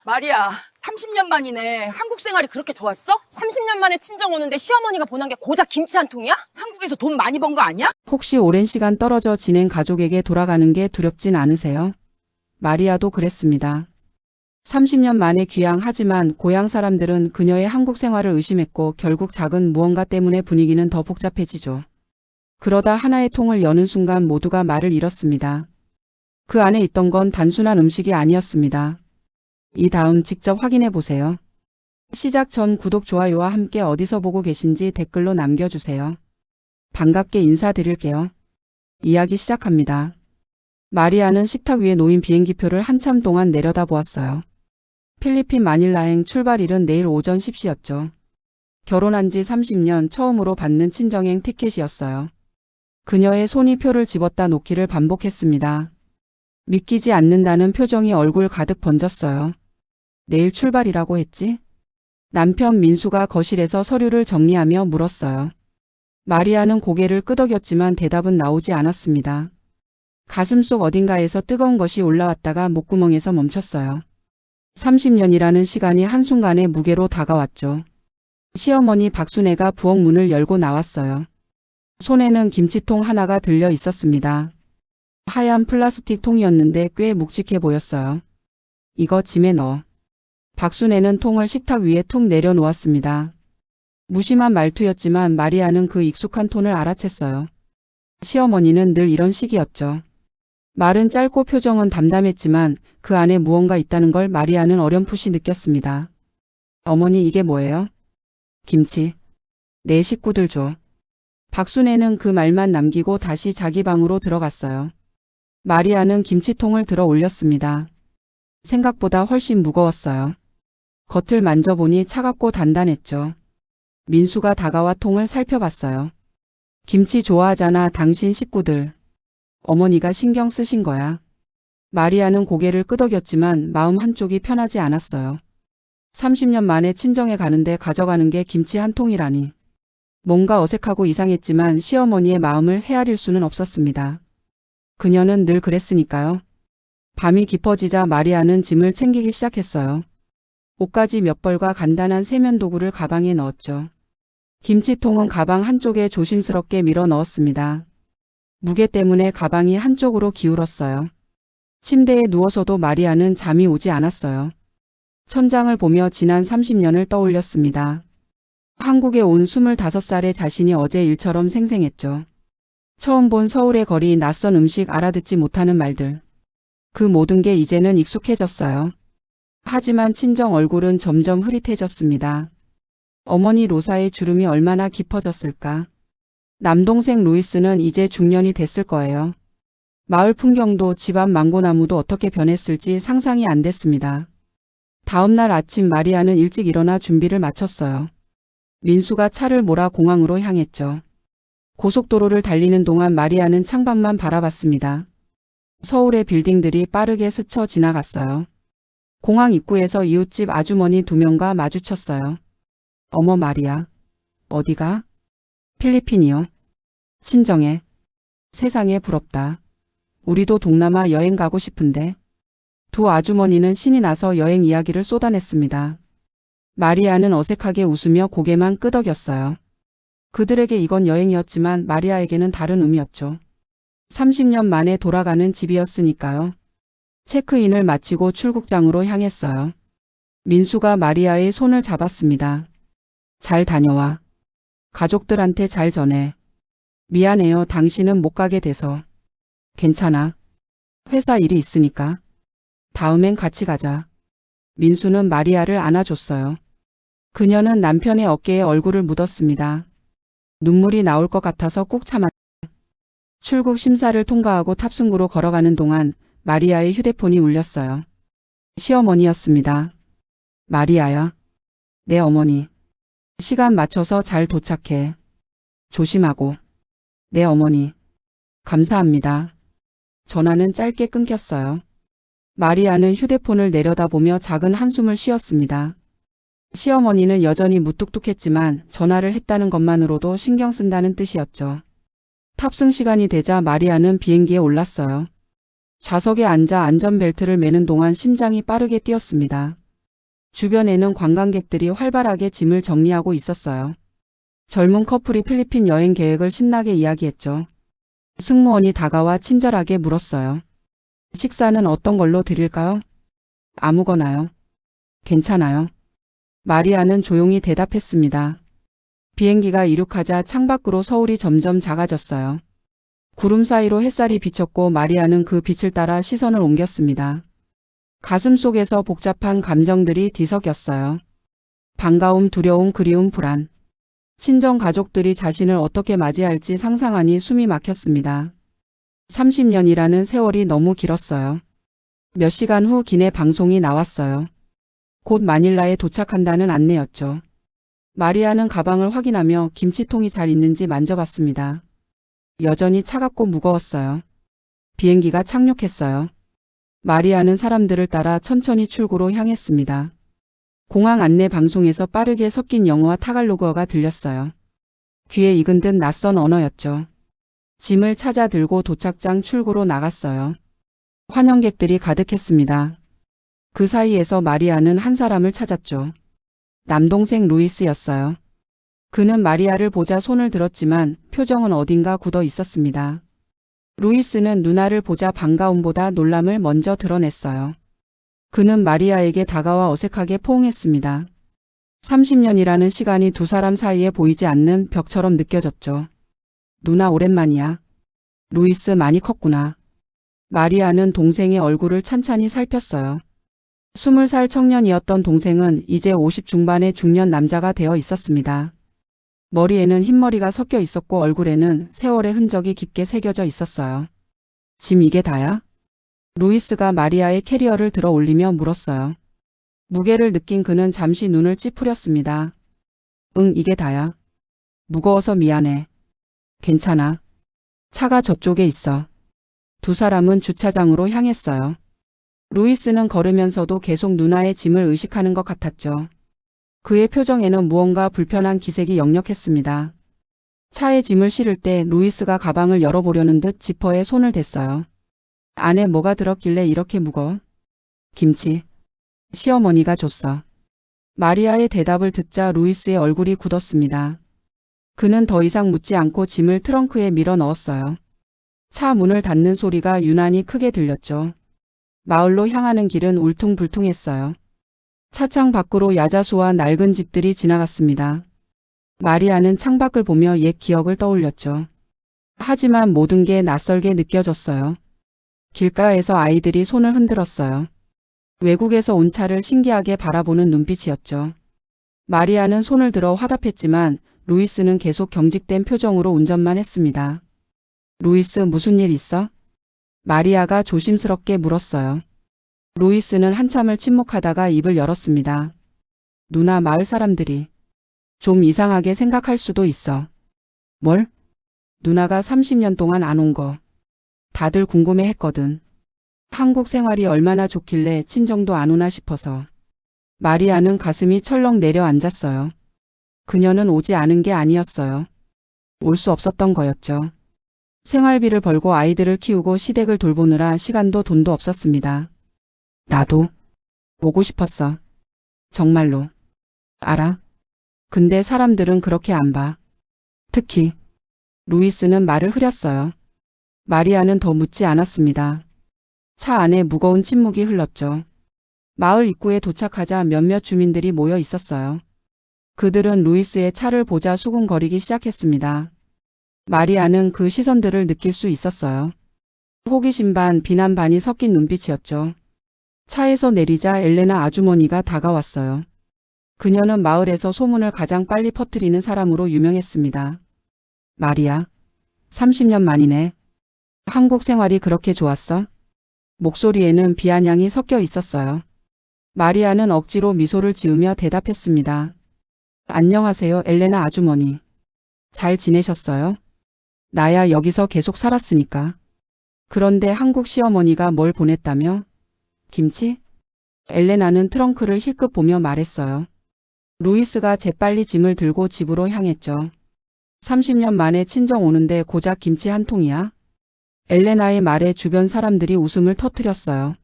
마리아, 30년 만이네. 한국 생활이 그렇게 좋았어? 30년 만에 친정 오는데 시어머니가 보낸 게 고작 김치 한 통이야? 한국에서 돈 많이 번 거 아니야? 혹시 오랜 시간 떨어져 지낸 가족에게 돌아가는 게 두렵진 않으세요? 마리아도 그랬습니다. 30년 만에 귀향하지만 고향 사람들은 그녀의 한국 생활을 의심했고 결국 작은 무언가 때문에 분위기는 더 복잡해지죠. 그러다 하나의 통을 여는 순간 모두가 말을 잃었습니다. 그 안에 있던 건 단순한 음식이 아니었습니다. 이 다음 직접 확인해 보세요. 시작 전 구독, 좋아요와 함께 어디서 보고 계신지 댓글로 남겨주세요. 반갑게 인사드릴게요. 이야기 시작합니다. 마리아는 식탁 위에 놓인 비행기표를 한참 동안 내려다보았어요. 필리핀 마닐라행 출발일은 내일 오전 10시였죠. 결혼한 지 30년 처음으로 받는 친정행 티켓이었어요. 그녀의 손이 표를 집었다 놓기를 반복했습니다. 믿기지 않는다는 표정이 얼굴 가득 번졌어요. 내일 출발이라고 했지? 남편 민수가 거실에서 서류를 정리하며 물었어요. 마리아는 고개를 끄덕였지만 대답은 나오지 않았습니다. 가슴속 어딘가에서 뜨거운 것이 올라왔다가 목구멍에서 멈췄어요. 30년이라는 시간이 한순간에 무게로 다가왔죠. 시어머니 박순애가 부엌 문을 열고 나왔어요. 손에는 김치통 하나가 들려 있었습니다. 하얀 플라스틱 통이었는데 꽤 묵직해 보였어요. 이거 짐에 넣어. 박순애는 통을 식탁 위에 툭 내려놓았습니다. 무심한 말투였지만 마리아는 그 익숙한 톤을 알아챘어요. 시어머니는 늘 이런 식이었죠. 말은 짧고 표정은 담담했지만 그 안에 무언가 있다는 걸 마리아는 어렴풋이 느꼈습니다. 어머니, 이게 뭐예요? 김치. 내 식구들 줘. 박순애는 그 말만 남기고 다시 자기 방으로 들어갔어요. 마리아는 김치통을 들어 올렸습니다. 생각보다 훨씬 무거웠어요. 겉을 만져보니 차갑고 단단했죠. 민수가 다가와 통을 살펴봤어요. 김치 좋아하잖아, 당신 식구들. 어머니가 신경 쓰신 거야. 마리아는 고개를 끄덕였지만 마음 한쪽이 편하지 않았어요. 30년 만에 친정에 가는데 가져가는 게 김치 한 통이라니. 뭔가 어색하고 이상했지만 시어머니의 마음을 헤아릴 수는 없었습니다. 그녀는 늘 그랬으니까요. 밤이 깊어지자 마리아는 짐을 챙기기 시작했어요. 옷가지 몇 벌과 간단한 세면도구를 가방에 넣었죠. 김치통은 가방 한쪽에 조심스럽게 밀어 넣었습니다. 무게 때문에 가방이 한쪽으로 기울었어요. 침대에 누워서도 마리아는 잠이 오지 않았어요. 천장을 보며 지난 30년을 떠올렸습니다. 한국에 온 25살의 자신이 어제 일처럼 생생했죠. 처음 본 서울의 거리, 낯선 음식, 알아듣지 못하는 말들. 그 모든 게 이제는 익숙해졌어요. 하지만 친정 얼굴은 점점 흐릿해졌습니다. 어머니 로사의 주름이 얼마나 깊어졌을까. 남동생 루이스는 이제 중년이 됐을 거예요. 마을 풍경도 집안 망고나무도 어떻게 변했을지 상상이 안 됐습니다. 다음 날 아침 마리아는 일찍 일어나 준비를 마쳤어요. 민수가 차를 몰아 공항으로 향했죠. 고속도로를 달리는 동안 마리아는 창밖만 바라봤습니다. 서울의 빌딩들이 빠르게 스쳐 지나갔어요. 공항 입구에서 이웃집 아주머니 2명과 마주쳤어요. 어머 마리아, 어디가? 필리핀이요. 친정에. 세상에 부럽다. 우리도 동남아 여행 가고 싶은데. 두 아주머니는 신이 나서 여행 이야기를 쏟아냈습니다. 마리아는 어색하게 웃으며 고개만 끄덕였어요. 그들에게 이건 여행이었지만 마리아에게는 다른 의미였죠. 30년 만에 돌아가는 집이었으니까요. 체크인을 마치고 출국장으로 향했어요. 민수가 마리아의 손을 잡았습니다. 잘 다녀와. 가족들한테 잘 전해. 미안해요, 당신은 못 가게 돼서. 괜찮아. 회사 일이 있으니까. 다음엔 같이 가자. 민수는 마리아를 안아줬어요. 그녀는 남편의 어깨에 얼굴을 묻었습니다. 눈물이 나올 것 같아서 꾹 참았죠. 출국 심사를 통과하고 탑승구로 걸어가는 동안 마리아의 휴대폰이 울렸어요. 시어머니였습니다. 마리아야. 내 어머니. 시간 맞춰서 잘 도착해. 조심하고. 내 어머니. 감사합니다. 전화는 짧게 끊겼어요. 마리아는 휴대폰을 내려다보며 작은 한숨을 쉬었습니다. 시어머니는 여전히 무뚝뚝했지만 전화를 했다는 것만으로도 신경 쓴다는 뜻이었죠. 탑승 시간이 되자 마리아는 비행기에 올랐어요. 좌석에 앉아 안전벨트를 매는 동안 심장이 빠르게 뛰었습니다. 주변에는 관광객들이 활발하게 짐을 정리하고 있었어요. 젊은 커플이 필리핀 여행 계획을 신나게 이야기했죠. 승무원이 다가와 친절하게 물었어요. 식사는 어떤 걸로 드릴까요? 아무거나요. 괜찮아요. 마리아는 조용히 대답했습니다. 비행기가 이륙하자 창밖으로 서울이 점점 작아졌어요. 구름 사이로 햇살이 비쳤고 마리아는 그 빛을 따라 시선을 옮겼습니다. 가슴 속에서 복잡한 감정들이 뒤섞였어요. 반가움, 두려움, 그리움, 불안. 친정 가족들이 자신을 어떻게 맞이할지 상상하니 숨이 막혔습니다. 30년이라는 세월이 너무 길었어요. 몇 시간 후 기내 방송이 나왔어요. 곧 마닐라에 도착한다는 안내였죠. 마리아는 가방을 확인하며 김치통이 잘 있는지 만져봤습니다. 여전히 차갑고 무거웠어요. 비행기가 착륙했어요. 마리아는 사람들을 따라 천천히 출구로 향했습니다. 공항 안내 방송에서 빠르게 섞인 영어와 타갈로그어가 들렸어요. 귀에 익은 듯 낯선 언어였죠. 짐을 찾아 들고 도착장 출구로 나갔어요. 환영객들이 가득했습니다. 그 사이에서 마리아는 한 사람을 찾았죠. 남동생 루이스였어요. 그는 마리아를 보자 손을 들었지만 표정은 어딘가 굳어 있었습니다. 루이스는 누나를 보자 반가움보다 놀람을 먼저 드러냈어요. 그는 마리아에게 다가와 어색하게 포옹했습니다. 30년이라는 시간이 두 사람 사이에 보이지 않는 벽처럼 느껴졌죠. 누나 오랜만이야. 루이스 많이 컸구나. 마리아는 동생의 얼굴을 찬찬히 살폈어요. 20살 청년이었던 동생은 이제 50 중반의 중년 남자가 되어 있었습니다. 머리에는 흰머리가 섞여 있었고 얼굴에는 세월의 흔적이 깊게 새겨져 있었어요. 짐 이게 다야? 루이스가 마리아의 캐리어를 들어 올리며 물었어요. 무게를 느낀 그는 잠시 눈을 찌푸렸습니다. 응, 이게 다야. 무거워서 미안해. 괜찮아. 차가 저쪽에 있어. 두 사람은 주차장으로 향했어요. 루이스는 걸으면서도 계속 누나의 짐을 의식하는 것 같았죠. 그의 표정에는 무언가 불편한 기색이 역력했습니다. 차에 짐을 실을 때 루이스가 가방을 열어보려는 듯 지퍼에 손을 댔어요. 안에 뭐가 들었길래 이렇게 무거워? 김치. 시어머니가 줬어. 마리아의 대답을 듣자 루이스의 얼굴이 굳었습니다. 그는 더 이상 묻지 않고 짐을 트렁크에 밀어 넣었어요. 차 문을 닫는 소리가 유난히 크게 들렸죠. 마을로 향하는 길은 울퉁불퉁했어요. 차창 밖으로 야자수와 낡은 집들이 지나갔습니다. 마리아는 창밖을 보며 옛 기억을 떠올렸죠. 하지만 모든 게 낯설게 느껴졌어요. 길가에서 아이들이 손을 흔들었어요. 외국에서 온 차를 신기하게 바라보는 눈빛이었죠. 마리아는 손을 들어 화답했지만 루이스는 계속 경직된 표정으로 운전만 했습니다. 루이스, 무슨 일 있어? 마리아가 조심스럽게 물었어요. 루이스는 한참을 침묵하다가 입을 열었습니다. 누나, 마을 사람들이 좀 이상하게 생각할 수도 있어. 뭘? 누나가 30년 동안 안 온 거. 다들 궁금해했거든. 한국 생활이 얼마나 좋길래 친정도 안 오나 싶어서. 마리아는 가슴이 철렁 내려앉았어요. 그녀는 오지 않은 게 아니었어요. 올 수 없었던 거였죠. 생활비를 벌고 아이들을 키우고 시댁을 돌보느라 시간도 돈도 없었습니다. 나도 오고 싶었어. 정말로. 알아? 근데 사람들은 그렇게 안 봐. 특히 루이스는 말을 흐렸어요. 마리아는 더 묻지 않았습니다. 차 안에 무거운 침묵이 흘렀죠. 마을 입구에 도착하자 몇몇 주민들이 모여 있었어요. 그들은 루이스의 차를 보자 수군거리기 시작했습니다. 마리아는 그 시선들을 느낄 수 있었어요. 호기심 반 비난 반이 섞인 눈빛이었죠. 차에서 내리자 엘레나 아주머니가 다가왔어요. 그녀는 마을에서 소문을 가장 빨리 퍼뜨리는 사람으로 유명했습니다. 마리아, 30년 만이네. 한국 생활이 그렇게 좋았어? 목소리에는 비아냥이 섞여 있었어요. 마리아는 억지로 미소를 지으며 대답했습니다. 안녕하세요, 엘레나 아주머니. 잘 지내셨어요? 나야 여기서 계속 살았으니까. 그런데 한국 시어머니가 뭘 보냈다며? 김치? 엘레나는 트렁크를 힐끗 보며 말했어요. 루이스가 재빨리 짐을 들고 집으로 향했죠. 30년 만에 친정 오는데 고작 김치 한 통이야? 엘레나의 말에 주변 사람들이 웃음을 터뜨렸어요.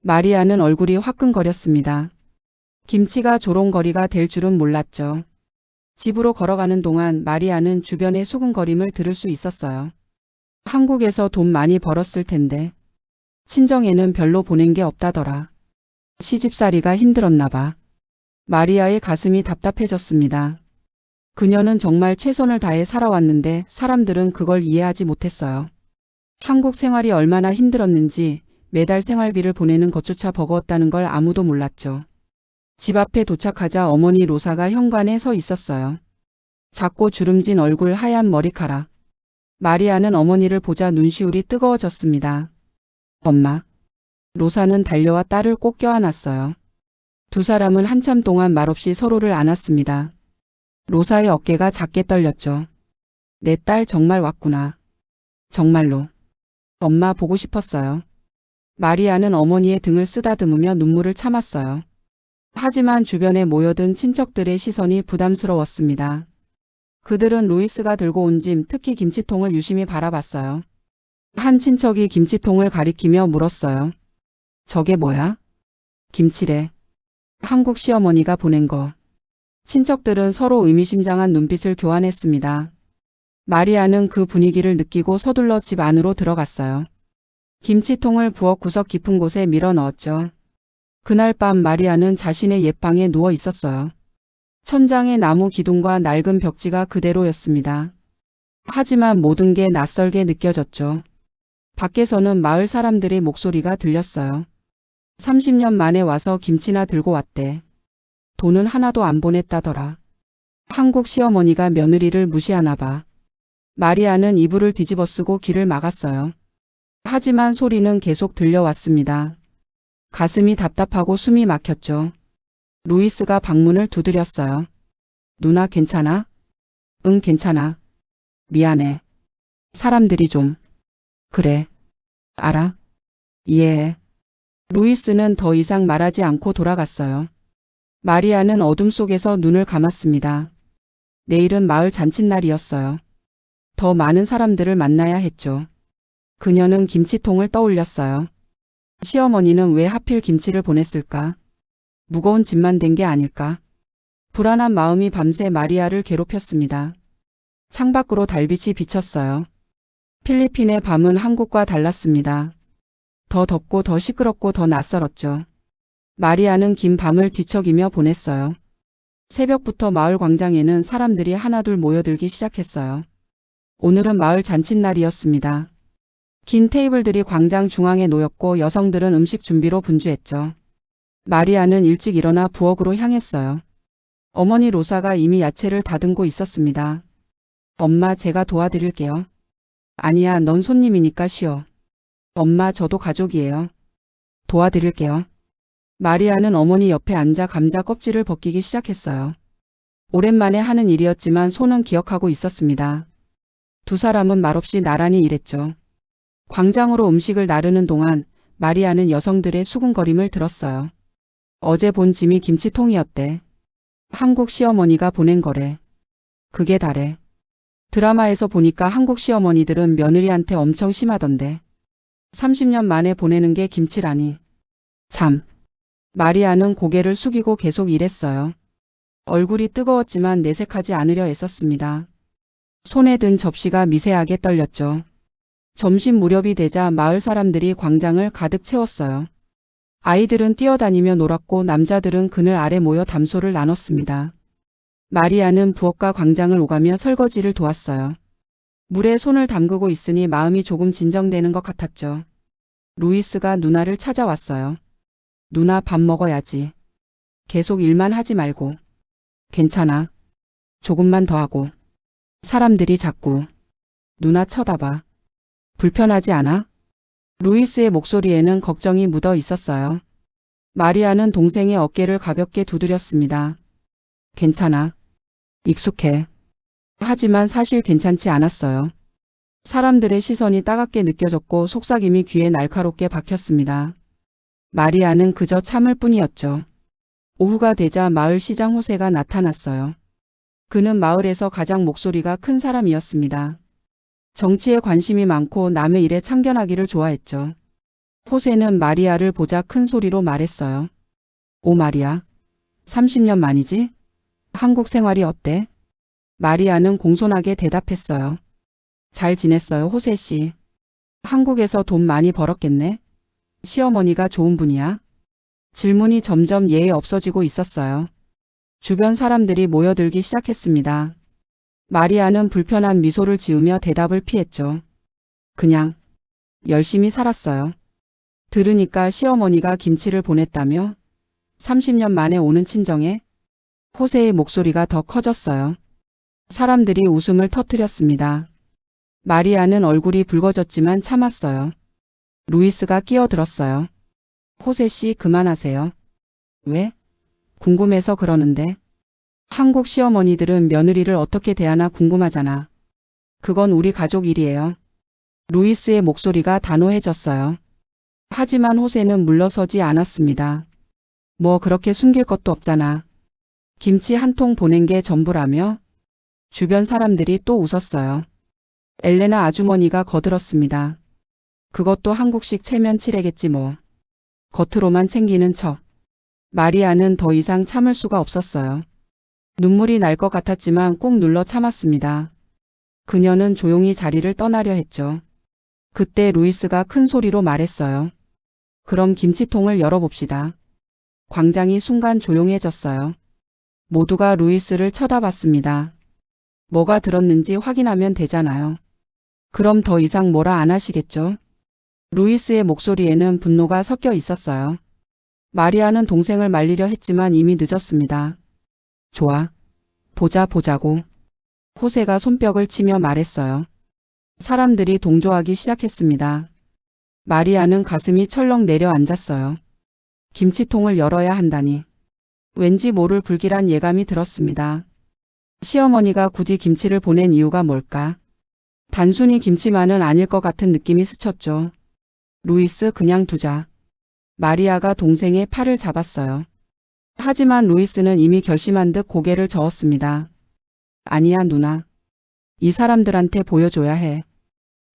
마리아는 얼굴이 화끈거렸습니다. 김치가 조롱거리가 될 줄은 몰랐죠. 집으로 걸어가는 동안 마리아는 주변의 수군거림을 들을 수 있었어요. 한국에서 돈 많이 벌었을 텐데 친정에는 별로 보낸 게 없다더라. 시집살이가 힘들었나 봐. 마리아의 가슴이 답답해졌습니다. 그녀는 정말 최선을 다해 살아왔는데 사람들은 그걸 이해하지 못했어요. 한국 생활이 얼마나 힘들었는지 매달 생활비를 보내는 것조차 버거웠다는 걸 아무도 몰랐죠. 집 앞에 도착하자 어머니 로사가 현관에 서 있었어요. 작고 주름진 얼굴, 하얀 머리카락. 마리아는 어머니를 보자 눈시울이 뜨거워졌습니다. 엄마. 로사는 달려와 딸을 꼭 껴안았어요. 두 사람은 한참 동안 말없이 서로를 안았습니다. 로사의 어깨가 작게 떨렸죠. 내 딸 정말 왔구나. 정말로. 엄마 보고 싶었어요. 마리아는 어머니의 등을 쓰다듬으며 눈물을 참았어요. 하지만 주변에 모여든 친척들의 시선이 부담스러웠습니다. 그들은 루이스가 들고 온 짐, 특히 김치통을 유심히 바라봤어요. 한 친척이 김치통을 가리키며 물었어요. 저게 뭐야? 김치래. 한국 시어머니가 보낸 거. 친척들은 서로 의미심장한 눈빛을 교환했습니다. 마리아는 그 분위기를 느끼고 서둘러 집 안으로 들어갔어요. 김치통을 부엌 구석 깊은 곳에 밀어 넣었죠. 그날 밤 마리아는 자신의 옛방에 누워 있었어요. 천장의 나무 기둥과 낡은 벽지가 그대로였습니다. 하지만 모든 게 낯설게 느껴졌죠. 밖에서는 마을 사람들의 목소리가 들렸어요. 30년 만에 와서 김치나 들고 왔대. 돈은 하나도 안 보냈다더라. 한국 시어머니가 며느리를 무시하나 봐. 마리아는 이불을 뒤집어 쓰고 귀를 막았어요. 하지만 소리는 계속 들려왔습니다. 가슴이 답답하고 숨이 막혔죠. 루이스가 방문을 두드렸어요. 누나 괜찮아? 응, 괜찮아. 미안해. 사람들이 좀. 그래. 알아. 이해해. 루이스는 더 이상 말하지 않고 돌아갔어요. 마리아는 어둠 속에서 눈을 감았습니다. 내일은 마을 잔칫날이었어요. 더 많은 사람들을 만나야 했죠. 그녀는 김치통을 떠올렸어요. 시어머니는 왜 하필 김치를 보냈을까? 무거운 짐만 된 게 아닐까? 불안한 마음이 밤새 마리아를 괴롭혔습니다. 창밖으로 달빛이 비쳤어요. 필리핀의 밤은 한국과 달랐습니다. 더 덥고 더 시끄럽고 더 낯설었죠. 마리아는 긴 밤을 뒤척이며 보냈어요. 새벽부터 마을 광장에는 사람들이 하나둘 모여들기 시작했어요. 오늘은 마을 잔칫날이었습니다. 긴 테이블들이 광장 중앙에 놓였고 여성들은 음식 준비로 분주했죠. 마리아는 일찍 일어나 부엌으로 향했어요. 어머니 로사가 이미 야채를 다듬고 있었습니다. 엄마, 제가 도와드릴게요. 아니야, 넌 손님이니까 쉬어. 엄마, 저도 가족이에요. 도와드릴게요. 마리아는 어머니 옆에 앉아 감자 껍질을 벗기기 시작했어요. 오랜만에 하는 일이었지만 손은 기억하고 있었습니다. 두 사람은 말없이 나란히 일했죠. 광장으로 음식을 나르는 동안 마리아는 여성들의 수군거림을 들었어요. 어제 본 짐이 김치통이었대. 한국 시어머니가 보낸 거래. 그게 다래. 드라마에서 보니까 한국 시어머니들은 며느리한테 엄청 심하던데. 30년 만에 보내는 게 김치라니. 참. 마리아는 고개를 숙이고 계속 일했어요. 얼굴이 뜨거웠지만 내색하지 않으려 애썼습니다. 손에 든 접시가 미세하게 떨렸죠. 점심 무렵이 되자 마을 사람들이 광장을 가득 채웠어요. 아이들은 뛰어다니며 놀았고 남자들은 그늘 아래 모여 담소를 나눴습니다. 마리아는 부엌과 광장을 오가며 설거지를 도왔어요. 물에 손을 담그고 있으니 마음이 조금 진정되는 것 같았죠. 루이스가 누나를 찾아왔어요. 누나, 밥 먹어야지. 계속 일만 하지 말고. 괜찮아. 조금만 더 하고. 사람들이 자꾸 누나 쳐다봐. 불편하지 않아? 루이스의 목소리에는 걱정이 묻어 있었어요. 마리아는 동생의 어깨를 가볍게 두드렸습니다. 괜찮아. 익숙해. 하지만 사실 괜찮지 않았어요. 사람들의 시선이 따갑게 느껴졌고 속삭임이 귀에 날카롭게 박혔습니다. 마리아는 그저 참을 뿐이었죠. 오후가 되자 마을 시장 호세가 나타났어요. 그는 마을에서 가장 목소리가 큰 사람이었습니다. 정치에 관심이 많고 남의 일에 참견하기를 좋아했죠. 호세는 마리아를 보자 큰 소리로 말했어요. 오 마리아, 30년 만이지? 한국 생활이 어때? 마리아는 공손하게 대답했어요. 잘 지냈어요, 호세 씨. 한국에서 돈 많이 벌었겠네? 시어머니가 좋은 분이야? 질문이 점점 예에 없어지고 있었어요. 주변 사람들이 모여들기 시작했습니다. 마리아는 불편한 미소를 지으며 대답을 피했죠. 그냥 열심히 살았어요. 들으니까 시어머니가 김치를 보냈다며? 30년 만에 오는 친정에? 호세의 목소리가 더 커졌어요. 사람들이 웃음을 터뜨렸습니다. 마리아는 얼굴이 붉어졌지만 참았어요. 루이스가 끼어들었어요. 호세 씨 그만하세요. 왜? 궁금해서 그러는데. 한국 시어머니들은 며느리를 어떻게 대하나 궁금하잖아. 그건 우리 가족 일이에요. 루이스의 목소리가 단호해졌어요. 하지만 호세는 물러서지 않았습니다. 뭐 그렇게 숨길 것도 없잖아. 김치 한 통 보낸 게 전부라며? 주변 사람들이 또 웃었어요. 엘레나 아주머니가 거들었습니다. 그것도 한국식 체면치레겠지 뭐. 겉으로만 챙기는 척. 마리아는 더 이상 참을 수가 없었어요. 눈물이 날 것 같았지만 꾹 눌러 참았습니다. 그녀는 조용히 자리를 떠나려 했죠. 그때 루이스가 큰 소리로 말했어요. 그럼 김치통을 열어봅시다. 광장이 순간 조용해졌어요. 모두가 루이스를 쳐다봤습니다. 뭐가 들었는지 확인하면 되잖아요. 그럼 더 이상 뭐라 안 하시겠죠? 루이스의 목소리에는 분노가 섞여 있었어요. 마리아는 동생을 말리려 했지만 이미 늦었습니다. 좋아. 보자고. 호세가 손뼉을 치며 말했어요. 사람들이 동조하기 시작했습니다. 마리아는 가슴이 철렁 내려앉았어요. 김치통을 열어야 한다니. 왠지 모를 불길한 예감이 들었습니다. 시어머니가 굳이 김치를 보낸 이유가 뭘까? 단순히 김치만은 아닐 것 같은 느낌이 스쳤죠. 루이스 그냥 두자. 마리아가 동생의 팔을 잡았어요. 하지만 루이스는 이미 결심한 듯 고개를 저었습니다. 아니야 누나. 이 사람들한테 보여줘야 해.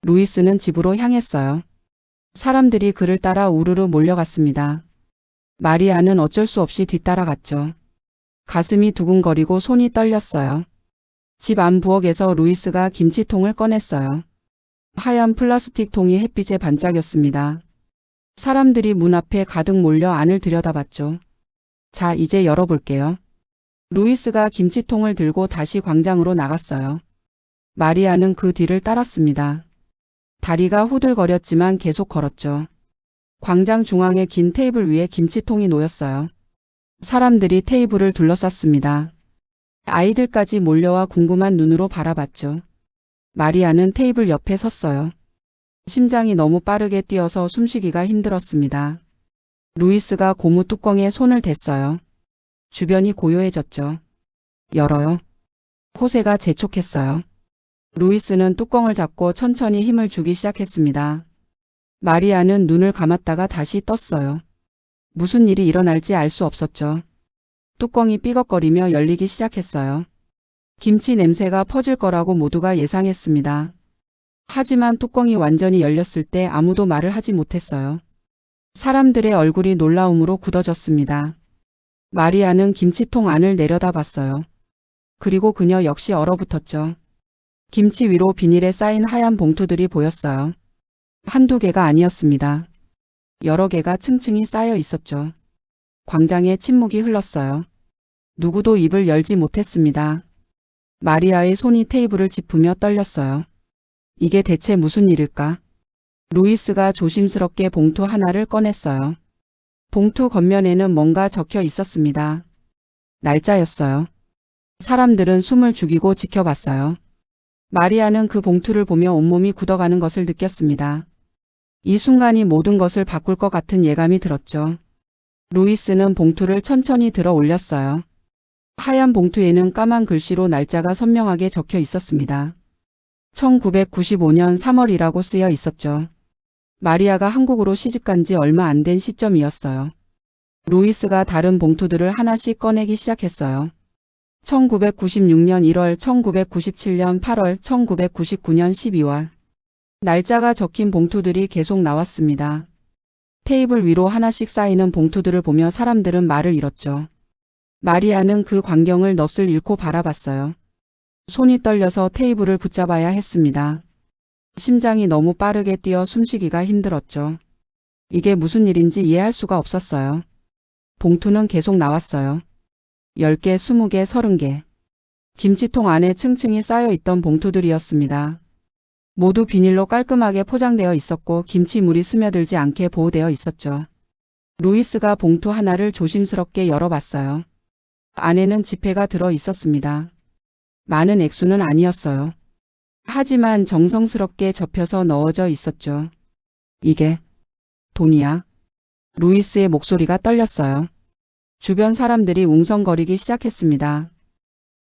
루이스는 집으로 향했어요. 사람들이 그를 따라 우르르 몰려갔습니다. 마리아는 어쩔 수 없이 뒤따라갔죠. 가슴이 두근거리고 손이 떨렸어요. 집 안 부엌에서 루이스가 김치통을 꺼냈어요. 하얀 플라스틱 통이 햇빛에 반짝였습니다. 사람들이 문 앞에 가득 몰려 안을 들여다봤죠. 자, 이제 열어볼게요. 루이스가 김치통을 들고 다시 광장으로 나갔어요. 마리아는 그 뒤를 따랐습니다. 다리가 후들거렸지만 계속 걸었죠. 광장 중앙의 긴 테이블 위에 김치통이 놓였어요. 사람들이 테이블을 둘러쌌습니다. 아이들까지 몰려와 궁금한 눈으로 바라봤죠. 마리아는 테이블 옆에 섰어요. 심장이 너무 빠르게 뛰어서 숨쉬기가 힘들었습니다. 루이스가 고무 뚜껑에 손을 댔어요. 주변이 고요해졌죠. 열어요. 호세가 재촉했어요. 루이스는 뚜껑을 잡고 천천히 힘을 주기 시작했습니다. 마리아는 눈을 감았다가 다시 떴어요. 무슨 일이 일어날지 알 수 없었죠. 뚜껑이 삐걱거리며 열리기 시작했어요. 김치 냄새가 퍼질 거라고 모두가 예상했습니다. 하지만 뚜껑이 완전히 열렸을 때 아무도 말을 하지 못했어요. 사람들의 얼굴이 놀라움으로 굳어졌습니다. 마리아는 김치통 안을 내려다봤어요. 그리고 그녀 역시 얼어붙었죠. 김치 위로 비닐에 쌓인 하얀 봉투들이 보였어요. 한두 개가 아니었습니다. 여러 개가 층층이 쌓여 있었죠. 광장에 침묵이 흘렀어요. 누구도 입을 열지 못했습니다. 마리아의 손이 테이블을 짚으며 떨렸어요. 이게 대체 무슨 일일까? 루이스가 조심스럽게 봉투 하나를 꺼냈어요. 봉투 겉면에는 뭔가 적혀 있었습니다. 날짜였어요. 사람들은 숨을 죽이고 지켜봤어요. 마리아는 그 봉투를 보며 온몸이 굳어가는 것을 느꼈습니다. 이 순간이 모든 것을 바꿀 것 같은 예감이 들었죠. 루이스는 봉투를 천천히 들어 올렸어요. 하얀 봉투에는 까만 글씨로 날짜가 선명하게 적혀 있었습니다. 1995년 3월이라고 쓰여 있었죠. 마리아가 한국으로 시집간 지 얼마 안 된 시점이었어요. 루이스가 다른 봉투들을 하나씩 꺼내기 시작했어요. 1996년 1월, 1997년 8월, 1999년 12월. 날짜가 적힌 봉투들이 계속 나왔습니다. 테이블 위로 하나씩 쌓이는 봉투들을 보며 사람들은 말을 잃었죠. 마리아는 그 광경을 넋을 잃고 바라봤어요. 손이 떨려서 테이블을 붙잡아야 했습니다. 심장이 너무 빠르게 뛰어 숨쉬기가 힘들었죠. 이게 무슨 일인지 이해할 수가 없었어요. 봉투는 계속 나왔어요. 10개, 20개, 30개. 김치통 안에 층층이 쌓여있던 봉투들이었습니다. 모두 비닐로 깔끔하게 포장되어 있었고 김치물이 스며들지 않게 보호되어 있었죠. 루이스가 봉투 하나를 조심스럽게 열어봤어요. 안에는 지폐가 들어 있었습니다. 많은 액수는 아니었어요. 하지만 정성스럽게 접혀서 넣어져 있었죠. 이게 돈이야? 루이스의 목소리가 떨렸어요. 주변 사람들이 웅성거리기 시작했습니다.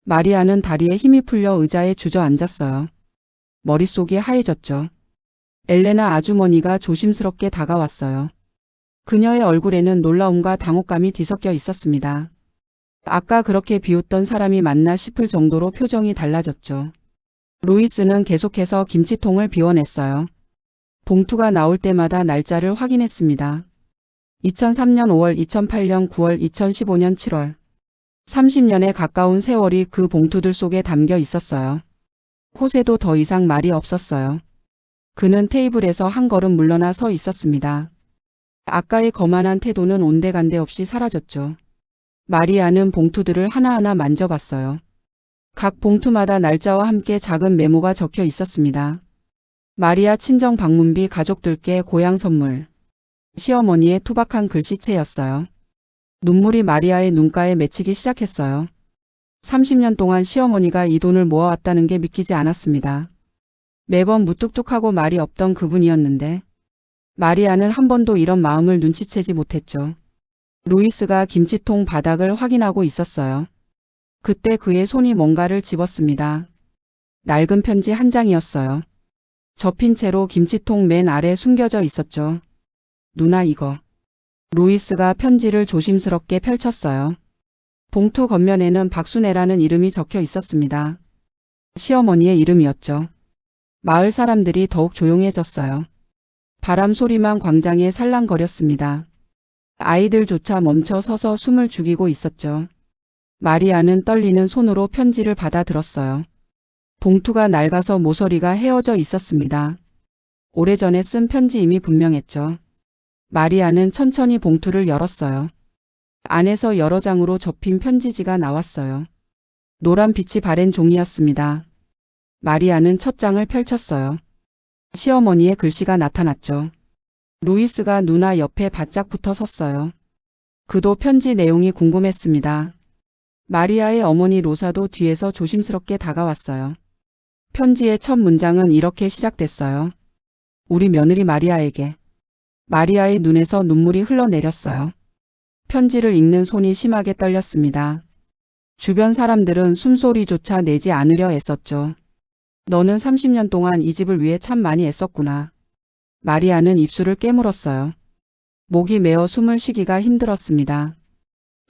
마리아는 다리에 힘이 풀려 의자에 주저앉았어요. 머릿속이 하얘졌죠. 엘레나 아주머니가 조심스럽게 다가왔어요. 그녀의 얼굴에는 놀라움과 당혹감이 뒤섞여 있었습니다. 아까 그렇게 비웃던 사람이 맞나 싶을 정도로 표정이 달라졌죠. 루이스는 계속해서 김치통을 비워냈어요. 봉투가 나올 때마다 날짜를 확인했습니다. 2003년 5월, 2008년 9월, 2015년 7월. 30년에 가까운 세월이 그 봉투들 속에 담겨 있었어요. 호세도 더 이상 말이 없었어요. 그는 테이블에서 한 걸음 물러나 서 있었습니다. 아까의 거만한 태도는 온데간데 없이 사라졌죠. 마리아는 봉투들을 하나하나 만져봤어요. 각 봉투마다 날짜와 함께 작은 메모가 적혀 있었습니다. 마리아 친정 방문비, 가족들께 고향 선물. 시어머니의 투박한 글씨체였어요. 눈물이 마리아의 눈가에 맺히기 시작했어요. 30년 동안 시어머니가 이 돈을 모아왔다는 게 믿기지 않았습니다. 매번 무뚝뚝하고 말이 없던 그분이었는데 마리아는 한 번도 이런 마음을 눈치채지 못했죠. 루이스가 김치통 바닥을 확인하고 있었어요. 그때 그의 손이 뭔가를 집었습니다. 낡은 편지 한 장이었어요. 접힌 채로 김치통 맨 아래 숨겨져 있었죠. 누나 이거. 루이스가 편지를 조심스럽게 펼쳤어요. 봉투 겉면에는 박순애라는 이름이 적혀 있었습니다. 시어머니의 이름이었죠. 마을 사람들이 더욱 조용해졌어요. 바람 소리만 광장에 살랑거렸습니다. 아이들조차 멈춰 서서 숨을 죽이고 있었죠. 마리아는 떨리는 손으로 편지를 받아들었어요. 봉투가 낡아서 모서리가 헤어져 있었습니다. 오래전에 쓴 편지임이 분명했죠. 마리아는 천천히 봉투를 열었어요. 안에서 여러 장으로 접힌 편지지가 나왔어요. 노란 빛이 바랜 종이였습니다. 마리아는 첫 장을 펼쳤어요. 시어머니의 글씨가 나타났죠. 루이스가 누나 옆에 바짝 붙어 섰어요. 그도 편지 내용이 궁금했습니다. 마리아의 어머니 로사도 뒤에서 조심스럽게 다가왔어요. 편지의 첫 문장은 이렇게 시작됐어요. 우리 며느리 마리아에게. 마리아의 눈에서 눈물이 흘러내렸어요. 편지를 읽는 손이 심하게 떨렸습니다. 주변 사람들은 숨소리조차 내지 않으려 애썼죠. 너는 30년 동안 이 집을 위해 참 많이 애썼구나. 마리아는 입술을 깨물었어요. 목이 메어 숨을 쉬기가 힘들었습니다.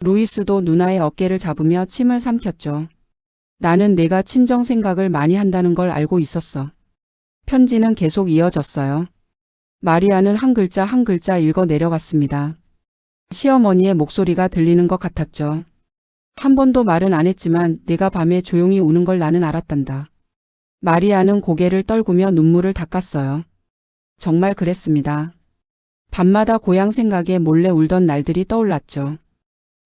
루이스도 누나의 어깨를 잡으며 침을 삼켰죠. 나는 내가 친정 생각을 많이 한다는 걸 알고 있었어. 편지는 계속 이어졌어요. 마리아는 한 글자 한 글자 읽어 내려갔습니다. 시어머니의 목소리가 들리는 것 같았죠. 한 번도 말은 안 했지만 내가 밤에 조용히 우는 걸 나는 알았단다. 마리아는 고개를 떨구며 눈물을 닦았어요. 정말 그랬습니다. 밤마다 고향 생각에 몰래 울던 날들이 떠올랐죠.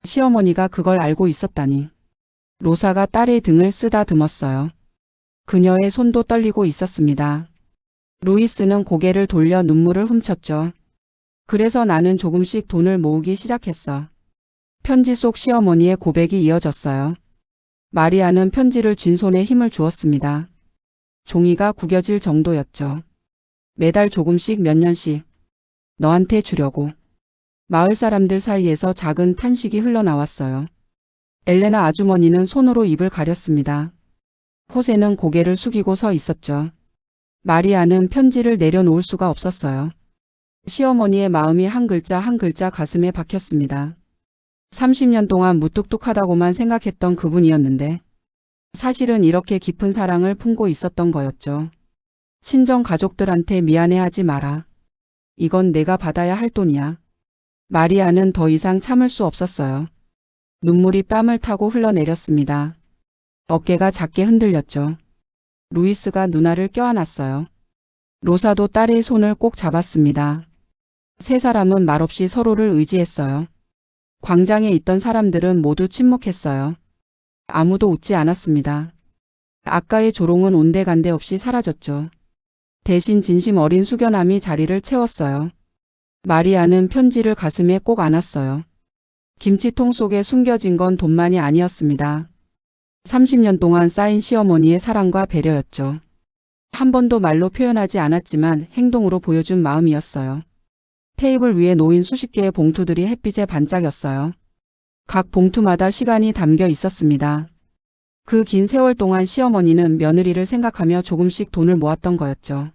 시어머니가 그걸 알고 있었다니. 로사가 딸의 등을 쓰다듬었어요. 그녀의 손도 떨리고 있었습니다. 루이스는 고개를 돌려 눈물을 훔쳤죠. 그래서 나는 조금씩 돈을 모으기 시작했어. 편지 속 시어머니의 고백이 이어졌어요. 마리아는 편지를 쥔 손에 힘을 주었습니다. 종이가 구겨질 정도였죠. 매달 조금씩 몇 년씩 너한테 주려고. 마을 사람들 사이에서 작은 탄식이 흘러나왔어요. 엘레나 아주머니는 손으로 입을 가렸습니다. 호세는 고개를 숙이고 서 있었죠. 마리아는 편지를 내려놓을 수가 없었어요. 시어머니의 마음이 한 글자 한 글자 가슴에 박혔습니다. 30년 동안 무뚝뚝하다고만 생각했던 그분이었는데 사실은 이렇게 깊은 사랑을 품고 있었던 거였죠. 친정 가족들한테 미안해하지 마라. 이건 내가 받아야 할 돈이야. 마리아는 더 이상 참을 수 없었어요. 눈물이 뺨을 타고 흘러내렸습니다. 어깨가 작게 흔들렸죠. 루이스가 누나를 껴안았어요. 로사도 딸의 손을 꼭 잡았습니다. 세 사람은 말없이 서로를 의지했어요. 광장에 있던 사람들은 모두 침묵했어요. 아무도 웃지 않았습니다. 아까의 조롱은 온데간데 없이 사라졌죠. 대신 진심 어린 숙연함이 자리를 채웠어요. 마리아는 편지를 가슴에 꼭 안았어요. 김치통 속에 숨겨진 건 돈만이 아니었습니다. 30년 동안 쌓인 시어머니의 사랑과 배려였죠. 한 번도 말로 표현하지 않았지만 행동으로 보여준 마음이었어요. 테이블 위에 놓인 수십 개의 봉투들이 햇빛에 반짝였어요. 각 봉투마다 시간이 담겨 있었습니다. 그 긴 세월 동안 시어머니는 며느리를 생각하며 조금씩 돈을 모았던 거였죠.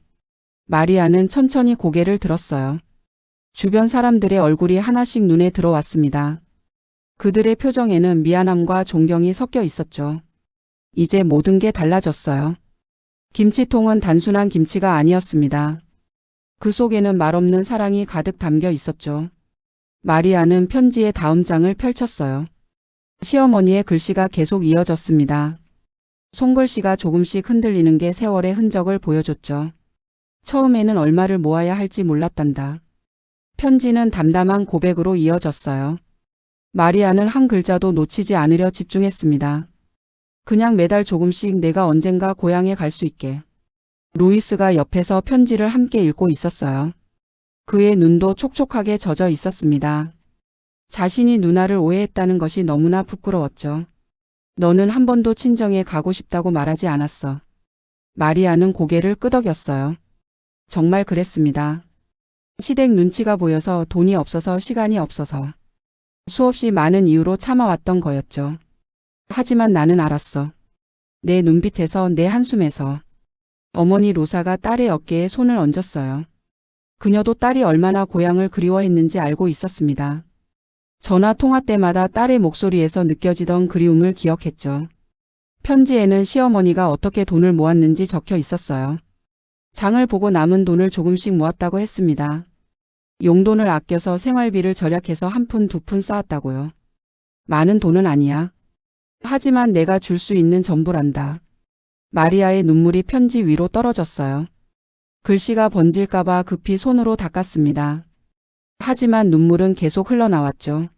마리아는 천천히 고개를 들었어요. 주변 사람들의 얼굴이 하나씩 눈에 들어왔습니다. 그들의 표정에는 미안함과 존경이 섞여 있었죠. 이제 모든 게 달라졌어요. 김치통은 단순한 김치가 아니었습니다. 그 속에는 말없는 사랑이 가득 담겨 있었죠. 마리아는 편지의 다음 장을 펼쳤어요. 시어머니의 글씨가 계속 이어졌습니다. 손글씨가 조금씩 흔들리는 게 세월의 흔적을 보여줬죠. 처음에는 얼마를 모아야 할지 몰랐단다. 편지는 담담한 고백으로 이어졌어요. 마리아는 한 글자도 놓치지 않으려 집중했습니다. 그냥 매달 조금씩 내가 언젠가 고향에 갈 수 있게. 루이스가 옆에서 편지를 함께 읽고 있었어요. 그의 눈도 촉촉하게 젖어 있었습니다. 자신이 누나를 오해했다는 것이 너무나 부끄러웠죠. 너는 한 번도 친정에 가고 싶다고 말하지 않았어. 마리아는 고개를 끄덕였어요. 정말 그랬습니다. 시댁 눈치가 보여서 돈이 없어서 시간이 없어서 수없이 많은 이유로 참아왔던 거였죠. 하지만 나는 알았어. 내 눈빛에서 내 한숨에서. 어머니 로사가 딸의 어깨에 손을 얹었어요. 그녀도 딸이 얼마나 고향을 그리워했는지 알고 있었습니다. 전화 통화 때마다 딸의 목소리에서 느껴지던 그리움을 기억했죠. 편지에는 시어머니가 어떻게 돈을 모았는지 적혀 있었어요. 장을 보고 남은 돈을 조금씩 모았다고 했습니다. 용돈을 아껴서 생활비를 절약해서 한 푼 두 푼 쌓았다고요. 많은 돈은 아니야. 하지만 내가 줄 수 있는 전부란다. 마리아의 눈물이 편지 위로 떨어졌어요. 글씨가 번질까봐 급히 손으로 닦았습니다. 하지만 눈물은 계속 흘러나왔죠.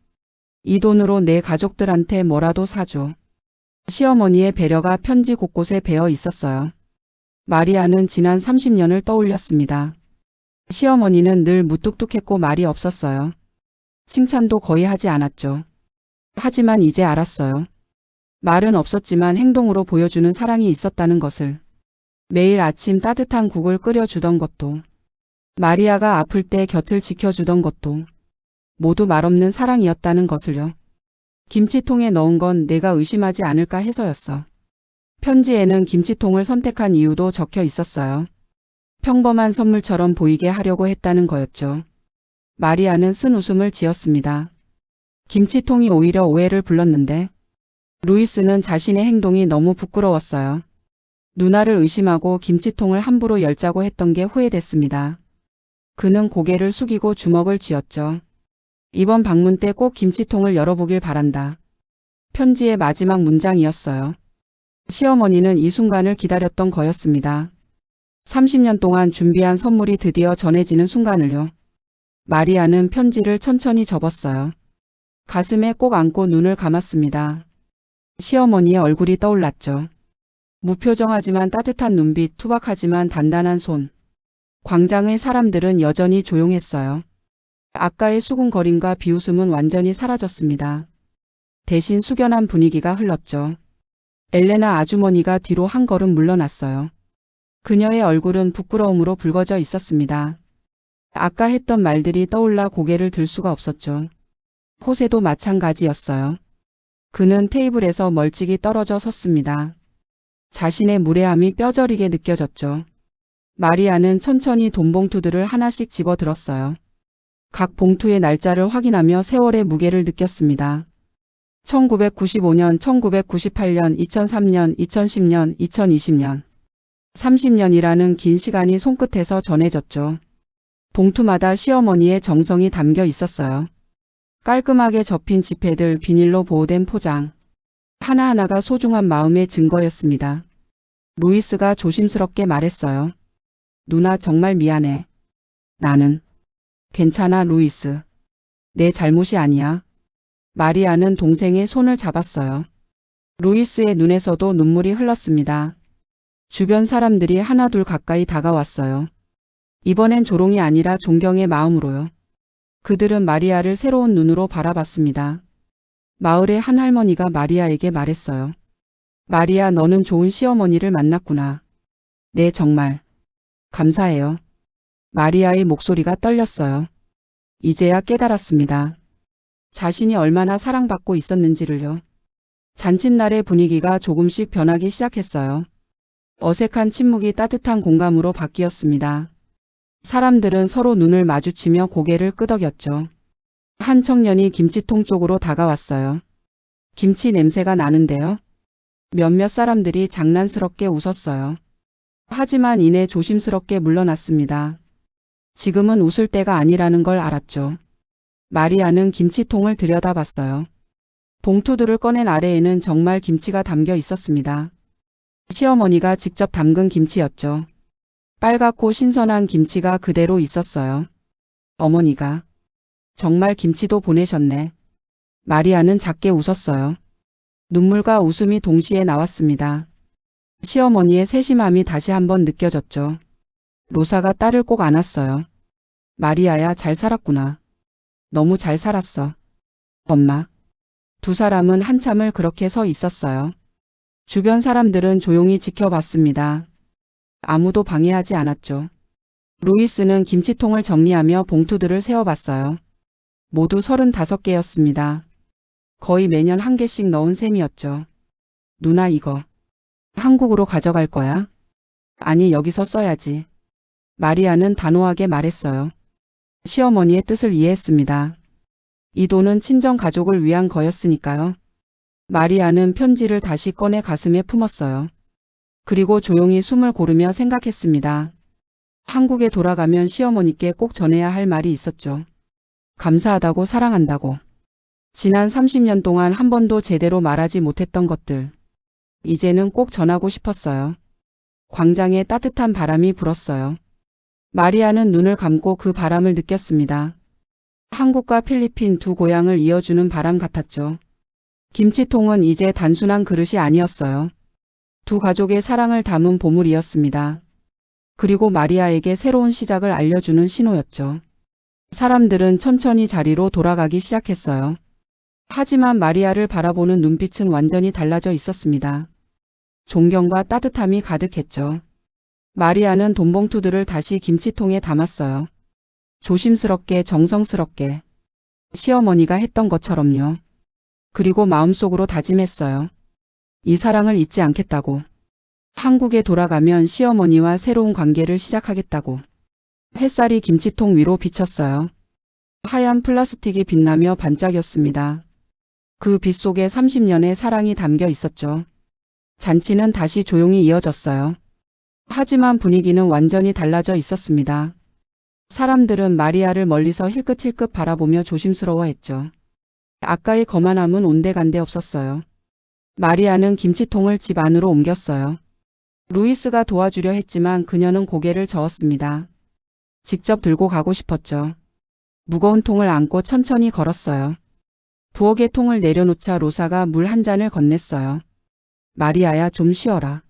이 돈으로 내 가족들한테 뭐라도 사줘. 시어머니의 배려가 편지 곳곳에 배어 있었어요. 마리아는 지난 30년을 떠올렸습니다. 시어머니는 늘 무뚝뚝했고 말이 없었어요. 칭찬도 거의 하지 않았죠. 하지만 이제 알았어요. 말은 없었지만 행동으로 보여주는 사랑이 있었다는 것을. 매일 아침 따뜻한 국을 끓여주던 것도, 마리아가 아플 때 곁을 지켜주던 것도 모두 말없는 사랑이었다는 것을요. 김치통에 넣은 건 내가 의심하지 않을까 해서였어. 편지에는 김치통을 선택한 이유도 적혀 있었어요. 평범한 선물처럼 보이게 하려고 했다는 거였죠. 마리아는 쓴 웃음을 지었습니다. 김치통이 오히려 오해를 불렀는데 루이스는 자신의 행동이 너무 부끄러웠어요. 누나를 의심하고 김치통을 함부로 열자고 했던 게 후회됐습니다. 그는 고개를 숙이고 주먹을 쥐었죠. 이번 방문 때 꼭 김치통을 열어보길 바란다. 편지의 마지막 문장이었어요. 시어머니는 이 순간을 기다렸던 거였습니다. 30년 동안 준비한 선물이 드디어 전해지는 순간을요. 마리아는 편지를 천천히 접었어요. 가슴에 꼭 안고 눈을 감았습니다. 시어머니의 얼굴이 떠올랐죠. 무표정하지만 따뜻한 눈빛, 투박하지만 단단한 손. 광장의 사람들은 여전히 조용했어요. 아까의 수군거림과 비웃음은 완전히 사라졌습니다. 대신 숙연한 분위기가 흘렀죠. 엘레나 아주머니가 뒤로 한 걸음 물러났어요. 그녀의 얼굴은 부끄러움으로 붉어져 있었습니다. 아까 했던 말들이 떠올라 고개를 들 수가 없었죠. 호세도 마찬가지였어요. 그는 테이블에서 멀찍이 떨어져 섰습니다. 자신의 무례함이 뼈저리게 느껴졌죠. 마리아는 천천히 돈봉투들을 하나씩 집어들었어요. 각 봉투의 날짜를 확인하며 세월의 무게를 느꼈습니다. 1995년, 1998년, 2003년, 2010년, 2020년. 30년이라는 긴 시간이 손끝에서 전해졌죠. 봉투마다 시어머니의 정성이 담겨 있었어요. 깔끔하게 접힌 지폐들, 비닐로 보호된 포장. 하나하나가 소중한 마음의 증거였습니다. 루이스가 조심스럽게 말했어요. 누나 정말 미안해. 나는 괜찮아, 루이스. 내 잘못이 아니야. 마리아는 동생의 손을 잡았어요. 루이스의 눈에서도 눈물이 흘렀습니다. 주변 사람들이 하나둘 가까이 다가왔어요. 이번엔 조롱이 아니라 존경의 마음으로요. 그들은 마리아를 새로운 눈으로 바라봤습니다. 마을의 한 할머니가 마리아에게 말했어요. 마리아, 너는 좋은 시어머니를 만났구나. 네, 정말. 감사해요. 마리아의 목소리가 떨렸어요. 이제야 깨달았습니다. 자신이 얼마나 사랑받고 있었는지를요. 잔칫날의 분위기가 조금씩 변하기 시작했어요. 어색한 침묵이 따뜻한 공감으로 바뀌었습니다. 사람들은 서로 눈을 마주치며 고개를 끄덕였죠. 한 청년이 김치통 쪽으로 다가왔어요. 김치 냄새가 나는데요. 몇몇 사람들이 장난스럽게 웃었어요. 하지만 이내 조심스럽게 물러났습니다. 지금은 웃을 때가 아니라는 걸 알았죠. 마리아는 김치통을 들여다봤어요. 봉투들을 꺼낸 아래에는 정말 김치가 담겨 있었습니다. 시어머니가 직접 담근 김치였죠. 빨갛고 신선한 김치가 그대로 있었어요. 어머니가 정말 김치도 보내셨네. 마리아는 작게 웃었어요. 눈물과 웃음이 동시에 나왔습니다. 시어머니의 세심함이 다시 한번 느껴졌죠. 로사가 딸을 꼭 안았어요. 마리아야, 잘 살았구나. 너무 잘 살았어. 엄마. 두 사람은 한참을 그렇게 서 있었어요. 주변 사람들은 조용히 지켜봤습니다. 아무도 방해하지 않았죠. 루이스는 김치통을 정리하며 봉투들을 세어봤어요. 모두 35개였습니다. 거의 매년 한 개씩 넣은 셈이었죠. 누나, 이거 한국으로 가져갈 거야? 아니, 여기서 써야지. 마리아는 단호하게 말했어요. 시어머니의 뜻을 이해했습니다. 이 돈은 친정 가족을 위한 거였으니까요. 마리아는 편지를 다시 꺼내 가슴에 품었어요. 그리고 조용히 숨을 고르며 생각했습니다. 한국에 돌아가면 시어머니께 꼭 전해야 할 말이 있었죠. 감사하다고, 사랑한다고. 지난 30년 동안 한 번도 제대로 말하지 못했던 것들. 이제는 꼭 전하고 싶었어요. 광장에 따뜻한 바람이 불었어요. 마리아는 눈을 감고 그 바람을 느꼈습니다. 한국과 필리핀 두 고향을 이어주는 바람 같았죠. 김치통은 이제 단순한 그릇이 아니었어요. 두 가족의 사랑을 담은 보물이었습니다. 그리고 마리아에게 새로운 시작을 알려주는 신호였죠. 사람들은 천천히 자리로 돌아가기 시작했어요. 하지만 마리아를 바라보는 눈빛은 완전히 달라져 있었습니다. 존경과 따뜻함이 가득했죠. 마리아는 돈봉투들을 다시 김치통에 담았어요. 조심스럽게, 정성스럽게. 시어머니가 했던 것처럼요. 그리고 마음속으로 다짐했어요. 이 사랑을 잊지 않겠다고. 한국에 돌아가면 시어머니와 새로운 관계를 시작하겠다고. 햇살이 김치통 위로 비쳤어요. 하얀 플라스틱이 빛나며 반짝였습니다. 그 빛 속에 30년의 사랑이 담겨 있었죠. 잔치는 다시 조용히 이어졌어요. 하지만 분위기는 완전히 달라져 있었습니다. 사람들은 마리아를 멀리서 힐끗힐끗 바라보며 조심스러워했죠. 아까의 거만함은 온데간데 없었어요. 마리아는 김치통을 집 안으로 옮겼어요. 루이스가 도와주려 했지만 그녀는 고개를 저었습니다. 직접 들고 가고 싶었죠. 무거운 통을 안고 천천히 걸었어요. 부엌에 통을 내려놓자 로사가 물 한 잔을 건넸어요. 마리아야, 좀 쉬어라.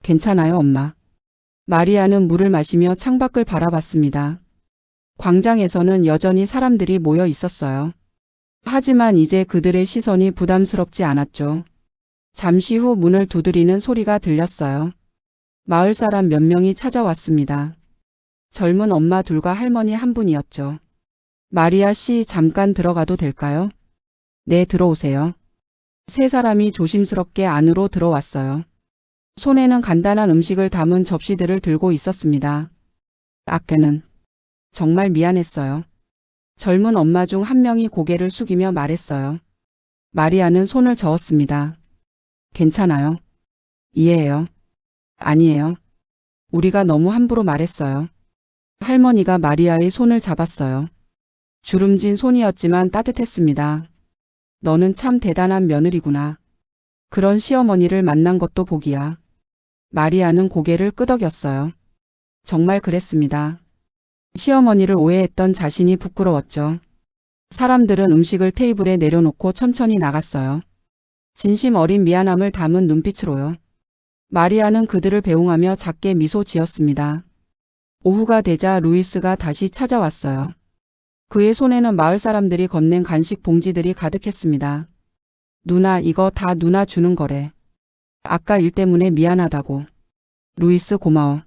괜찮아요, 엄마. 마리아는 물을 마시며 창밖을 바라봤습니다. 광장에서는 여전히 사람들이 모여 있었어요. 하지만 이제 그들의 시선이 부담스럽지 않았죠. 잠시 후 문을 두드리는 소리가 들렸어요. 마을 사람 몇 명이 찾아왔습니다. 젊은 엄마 둘과 할머니 한 분이었죠. 마리아 씨, 잠깐 들어가도 될까요? 네, 들어오세요. 세 사람이 조심스럽게 안으로 들어왔어요. 손에는 간단한 음식을 담은 접시들을 들고 있었습니다. 아까는 정말 미안했어요. 젊은 엄마 중 한 명이 고개를 숙이며 말했어요. 마리아는 손을 저었습니다. 괜찮아요. 이해해요. 아니에요. 우리가 너무 함부로 말했어요. 할머니가 마리아의 손을 잡았어요. 주름진 손이었지만 따뜻했습니다. 너는 참 대단한 며느리구나. 그런 시어머니를 만난 것도 복이야. 마리아는 고개를 끄덕였어요. 정말 그랬습니다. 시어머니를 오해했던 자신이 부끄러웠죠. 사람들은 음식을 테이블에 내려놓고 천천히 나갔어요. 진심 어린 미안함을 담은 눈빛으로요. 마리아는 그들을 배웅하며 작게 미소 지었습니다. 오후가 되자 루이스가 다시 찾아왔어요. 그의 손에는 마을 사람들이 건넨 간식 봉지들이 가득했습니다. 누나, 이거 다 누나 주는 거래. 아까 일 때문에 미안하다고. 루이스 고마워.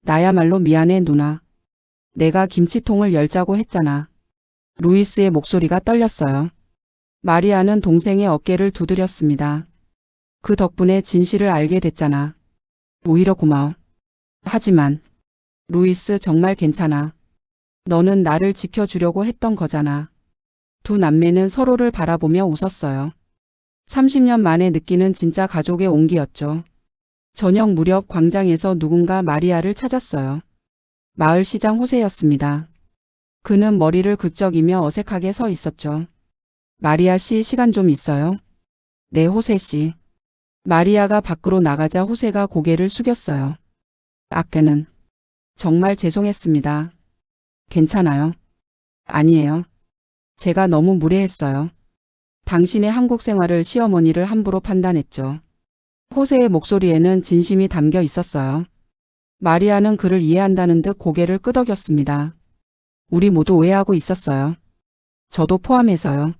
나야말로 미안해 누나. 내가 김치통을 열자고 했잖아. 루이스의 목소리가 떨렸어요. 마리아는 동생의 어깨를 두드렸습니다. 그 덕분에 진실을 알게 됐잖아. 오히려 고마워. 하지만 루이스 정말 괜찮아. 너는 나를 지켜주려고 했던 거잖아. 두 남매는 서로를 바라보며 웃었어요. 30년 만에 느끼는 진짜 가족의 온기였죠. 저녁 무렵 광장에서 누군가 마리아를 찾았어요. 마을 시장 호세였습니다. 그는 머리를 긁적이며 어색하게 서 있었죠. 마리아 씨, 시간 좀 있어요? 네, 호세 씨. 마리아가 밖으로 나가자 호세가 고개를 숙였어요. 아까는 정말 죄송했습니다. 괜찮아요? 아니에요. 제가 너무 무례했어요. 당신의 한국 생활을 시어머니를 함부로 판단했죠. 호세의 목소리에는 진심이 담겨 있었어요. 마리아는 그를 이해한다는 듯 고개를 끄덕였습니다. 우리 모두 오해하고 있었어요. 저도 포함해서요.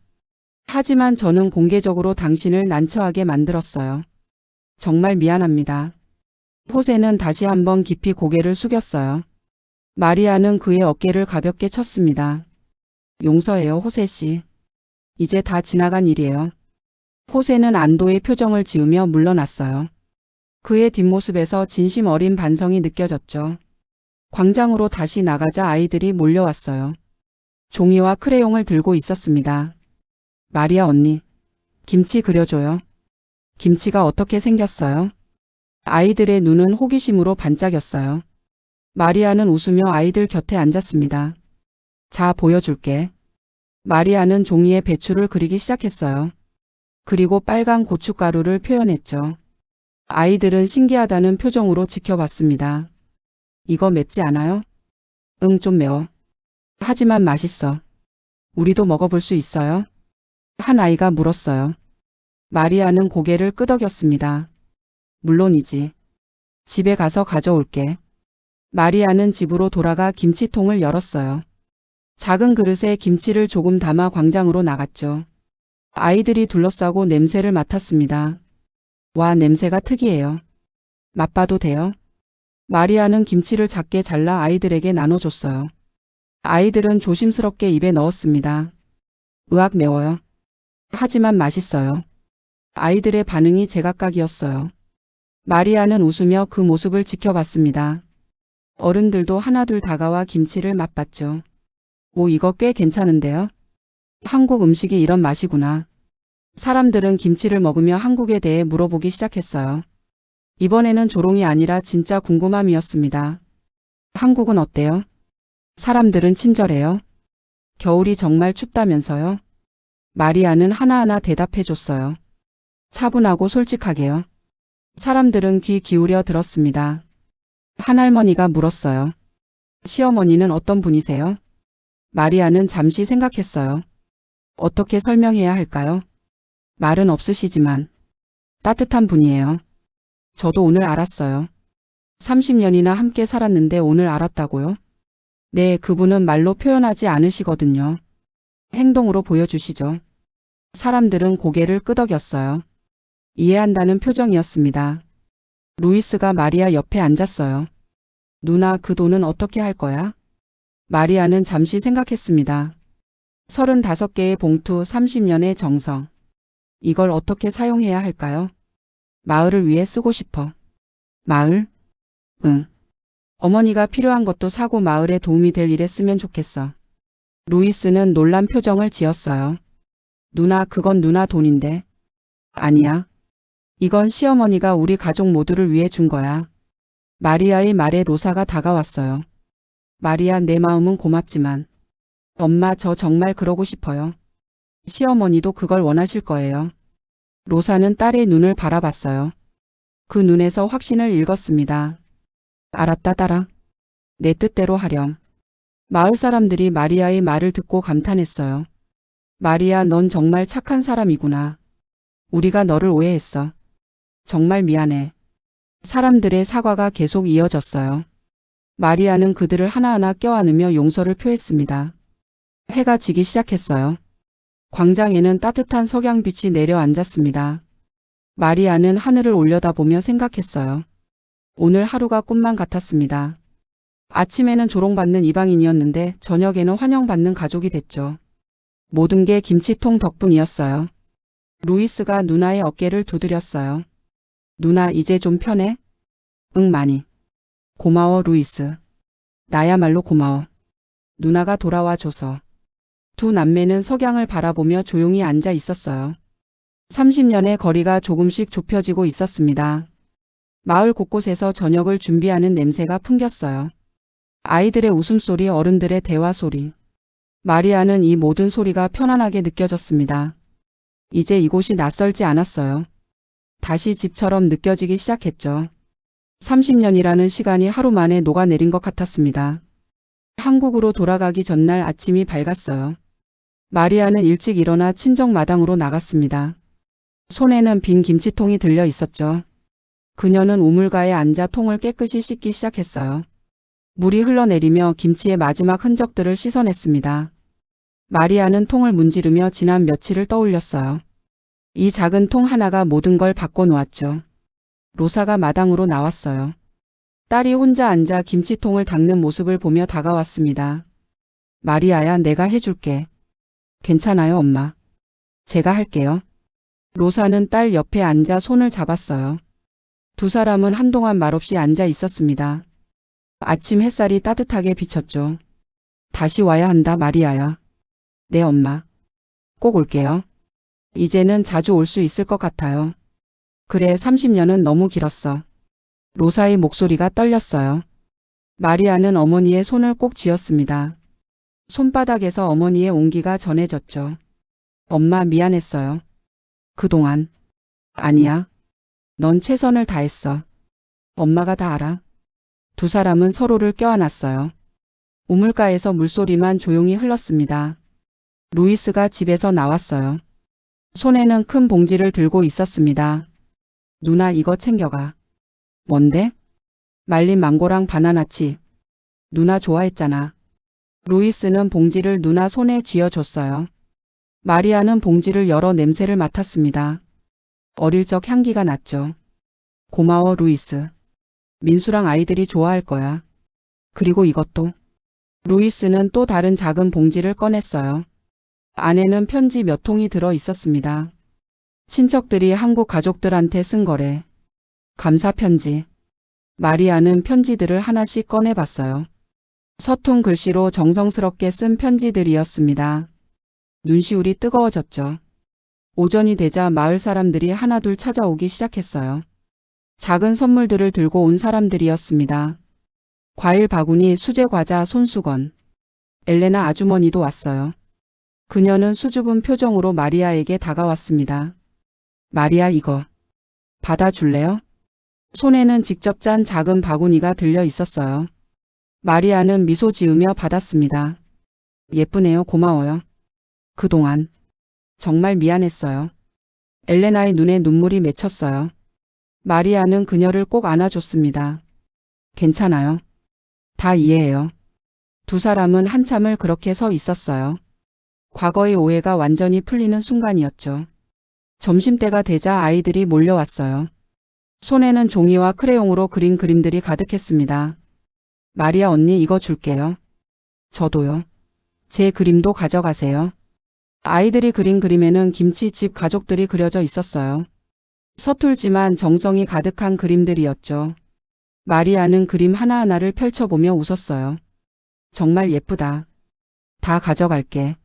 하지만 저는 공개적으로 당신을 난처하게 만들었어요. 정말 미안합니다. 호세는 다시 한번 깊이 고개를 숙였어요. 마리아는 그의 어깨를 가볍게 쳤습니다. 용서해요, 호세 씨. 이제 다 지나간 일이에요. 호세는 안도의 표정을 지으며 물러났어요. 그의 뒷모습에서 진심 어린 반성이 느껴졌죠. 광장으로 다시 나가자 아이들이 몰려왔어요. 종이와 크레용을 들고 있었습니다. 마리아 언니, 김치 그려줘요. 김치가 어떻게 생겼어요? 아이들의 눈은 호기심으로 반짝였어요. 마리아는 웃으며 아이들 곁에 앉았습니다. 자, 보여줄게. 마리아는 종이에 배추를 그리기 시작했어요. 그리고 빨간 고춧가루를 표현했죠. 아이들은 신기하다는 표정으로 지켜봤습니다. 이거 맵지 않아요? 응, 좀 매워. 하지만 맛있어. 우리도 먹어볼 수 있어요? 한 아이가 물었어요. 마리아는 고개를 끄덕였습니다. 물론이지. 집에 가서 가져올게. 마리아는 집으로 돌아가 김치통을 열었어요. 작은 그릇에 김치를 조금 담아 광장으로 나갔죠. 아이들이 둘러싸고 냄새를 맡았습니다. 와, 냄새가 특이해요. 맛봐도 돼요? 마리아는 김치를 작게 잘라 아이들에게 나눠줬어요. 아이들은 조심스럽게 입에 넣었습니다. 으악, 매워요. 하지만 맛있어요. 아이들의 반응이 제각각이었어요. 마리아는 웃으며 그 모습을 지켜봤습니다. 어른들도 하나둘 다가와 김치를 맛봤죠. 오, 이거 꽤 괜찮은데요? 한국 음식이 이런 맛이구나. 사람들은 김치를 먹으며 한국에 대해 물어보기 시작했어요. 이번에는 조롱이 아니라 진짜 궁금함이었습니다. 한국은 어때요? 사람들은 친절해요? 겨울이 정말 춥다면서요? 마리아는 하나하나 대답해줬어요. 차분하고 솔직하게요. 사람들은 귀 기울여 들었습니다. 한 할머니가 물었어요. 시어머니는 어떤 분이세요? 마리아는 잠시 생각했어요. 어떻게 설명해야 할까요? 말은 없으시지만 따뜻한 분이에요. 저도 오늘 알았어요. 30년이나 함께 살았는데 오늘 알았다고요? 네, 그분은 말로 표현하지 않으시거든요. 행동으로 보여주시죠. 사람들은 고개를 끄덕였어요. 이해한다는 표정이었습니다. 루이스가 마리아 옆에 앉았어요. 누나, 그 돈은 어떻게 할 거야? 마리아는 잠시 생각했습니다. 35개의 봉투, 30년의 정성. 이걸 어떻게 사용해야 할까요? 마을을 위해 쓰고 싶어. 마을? 응. 어머니가 필요한 것도 사고 마을에 도움이 될 일에 쓰면 좋겠어. 루이스는 놀란 표정을 지었어요. 누나, 그건 누나 돈인데. 아니야. 이건 시어머니가 우리 가족 모두를 위해 준 거야. 마리아의 말에 로사가 다가왔어요. 마리아, 내 마음은 고맙지만 엄마, 저 정말 그러고 싶어요. 시어머니도 그걸 원하실 거예요. 로사는 딸의 눈을 바라봤어요. 그 눈에서 확신을 읽었습니다. 알았다, 딸아. 내 뜻대로 하렴. 마을 사람들이 마리아의 말을 듣고 감탄했어요. 마리아, 넌 정말 착한 사람이구나. 우리가 너를 오해했어. 정말 미안해. 사람들의 사과가 계속 이어졌어요. 마리아는 그들을 하나하나 껴안으며 용서를 표했습니다. 해가 지기 시작했어요. 광장에는 따뜻한 석양빛이 내려앉았습니다. 마리아는 하늘을 올려다보며 생각했어요. 오늘 하루가 꿈만 같았습니다. 아침에는 조롱받는 이방인이었는데 저녁에는 환영받는 가족이 됐죠. 모든 게 김치통 덕분이었어요. 루이스가 누나의 어깨를 두드렸어요. 누나, 이제 좀 편해? 응, 많이. 고마워, 루이스. 나야말로 고마워. 누나가 돌아와 줘서. 두 남매는 석양을 바라보며 조용히 앉아 있었어요. 30년의 거리가 조금씩 좁혀지고 있었습니다. 마을 곳곳에서 저녁을 준비하는 냄새가 풍겼어요. 아이들의 웃음소리, 어른들의 대화 소리. 마리아는 이 모든 소리가 편안하게 느껴졌습니다. 이제 이곳이 낯설지 않았어요. 다시 집처럼 느껴지기 시작했죠. 30년이라는 시간이 하루 만에 녹아내린 것 같았습니다. 한국으로 돌아가기 전날 아침이 밝았어요. 마리아는 일찍 일어나 친정 마당으로 나갔습니다. 손에는 빈 김치통이 들려 있었죠. 그녀는 우물가에 앉아 통을 깨끗이 씻기 시작했어요. 물이 흘러내리며 김치의 마지막 흔적들을 씻어냈습니다. 마리아는 통을 문지르며 지난 며칠을 떠올렸어요. 이 작은 통 하나가 모든 걸 바꿔놓았죠. 로사가 마당으로 나왔어요. 딸이 혼자 앉아 김치통을 닦는 모습을 보며 다가왔습니다. 마리아야, 내가 해줄게. 괜찮아요, 엄마. 제가 할게요. 로사는 딸 옆에 앉아 손을 잡았어요. 두 사람은 한동안 말없이 앉아 있었습니다. 아침 햇살이 따뜻하게 비쳤죠. 다시 와야 한다, 마리아야. 네, 엄마. 꼭 올게요. 이제는 자주 올 수 있을 것 같아요. 그래, 30년은 너무 길었어. 로사의 목소리가 떨렸어요. 마리아는 어머니의 손을 꼭 쥐었습니다. 손바닥에서 어머니의 온기가 전해졌죠. 엄마, 미안했어요. 그동안. 아니야. 넌 최선을 다했어. 엄마가 다 알아. 두 사람은 서로를 껴안았어요. 우물가에서 물소리만 조용히 흘렀습니다. 루이스가 집에서 나왔어요. 손에는 큰 봉지를 들고 있었습니다. 누나, 이거 챙겨가. 뭔데? 말린 망고랑 바나나칩. 누나 좋아했잖아. 루이스는 봉지를 누나 손에 쥐어줬어요. 마리아는 봉지를 열어 냄새를 맡았습니다. 어릴 적 향기가 났죠. 고마워, 루이스. 민수랑 아이들이 좋아할 거야. 그리고 이것도. 루이스는 또 다른 작은 봉지를 꺼냈어요. 안에는 편지 몇 통이 들어 있었습니다. 친척들이 한국 가족들한테 쓴 거래. 감사 편지. 마리아는 편지들을 하나씩 꺼내봤어요. 서툰 글씨로 정성스럽게 쓴 편지들이었습니다. 눈시울이 뜨거워졌죠. 오전이 되자 마을 사람들이 하나둘 찾아오기 시작했어요. 작은 선물들을 들고 온 사람들이었습니다. 과일 바구니, 수제 과자, 손수건. 엘레나 아주머니도 왔어요. 그녀는 수줍은 표정으로 마리아에게 다가왔습니다. 마리아, 이거 받아줄래요? 손에는 직접 짠 작은 바구니가 들려 있었어요. 마리아는 미소 지으며 받았습니다. 예쁘네요. 고마워요. 그동안 정말 미안했어요. 엘레나의 눈에 눈물이 맺혔어요. 마리아는 그녀를 꼭 안아줬습니다. 괜찮아요. 다 이해해요. 두 사람은 한참을 그렇게 서 있었어요. 과거의 오해가 완전히 풀리는 순간이었죠. 점심때가 되자 아이들이 몰려왔어요. 손에는 종이와 크레용으로 그린 그림들이 가득했습니다. 마리아 언니, 이거 줄게요. 저도요. 제 그림도 가져가세요. 아이들이 그린 그림에는 김치집 가족들이 그려져 있었어요. 서툴지만 정성이 가득한 그림들이었죠. 마리아는 그림 하나하나를 펼쳐보며 웃었어요. 정말 예쁘다. 다 가져갈게.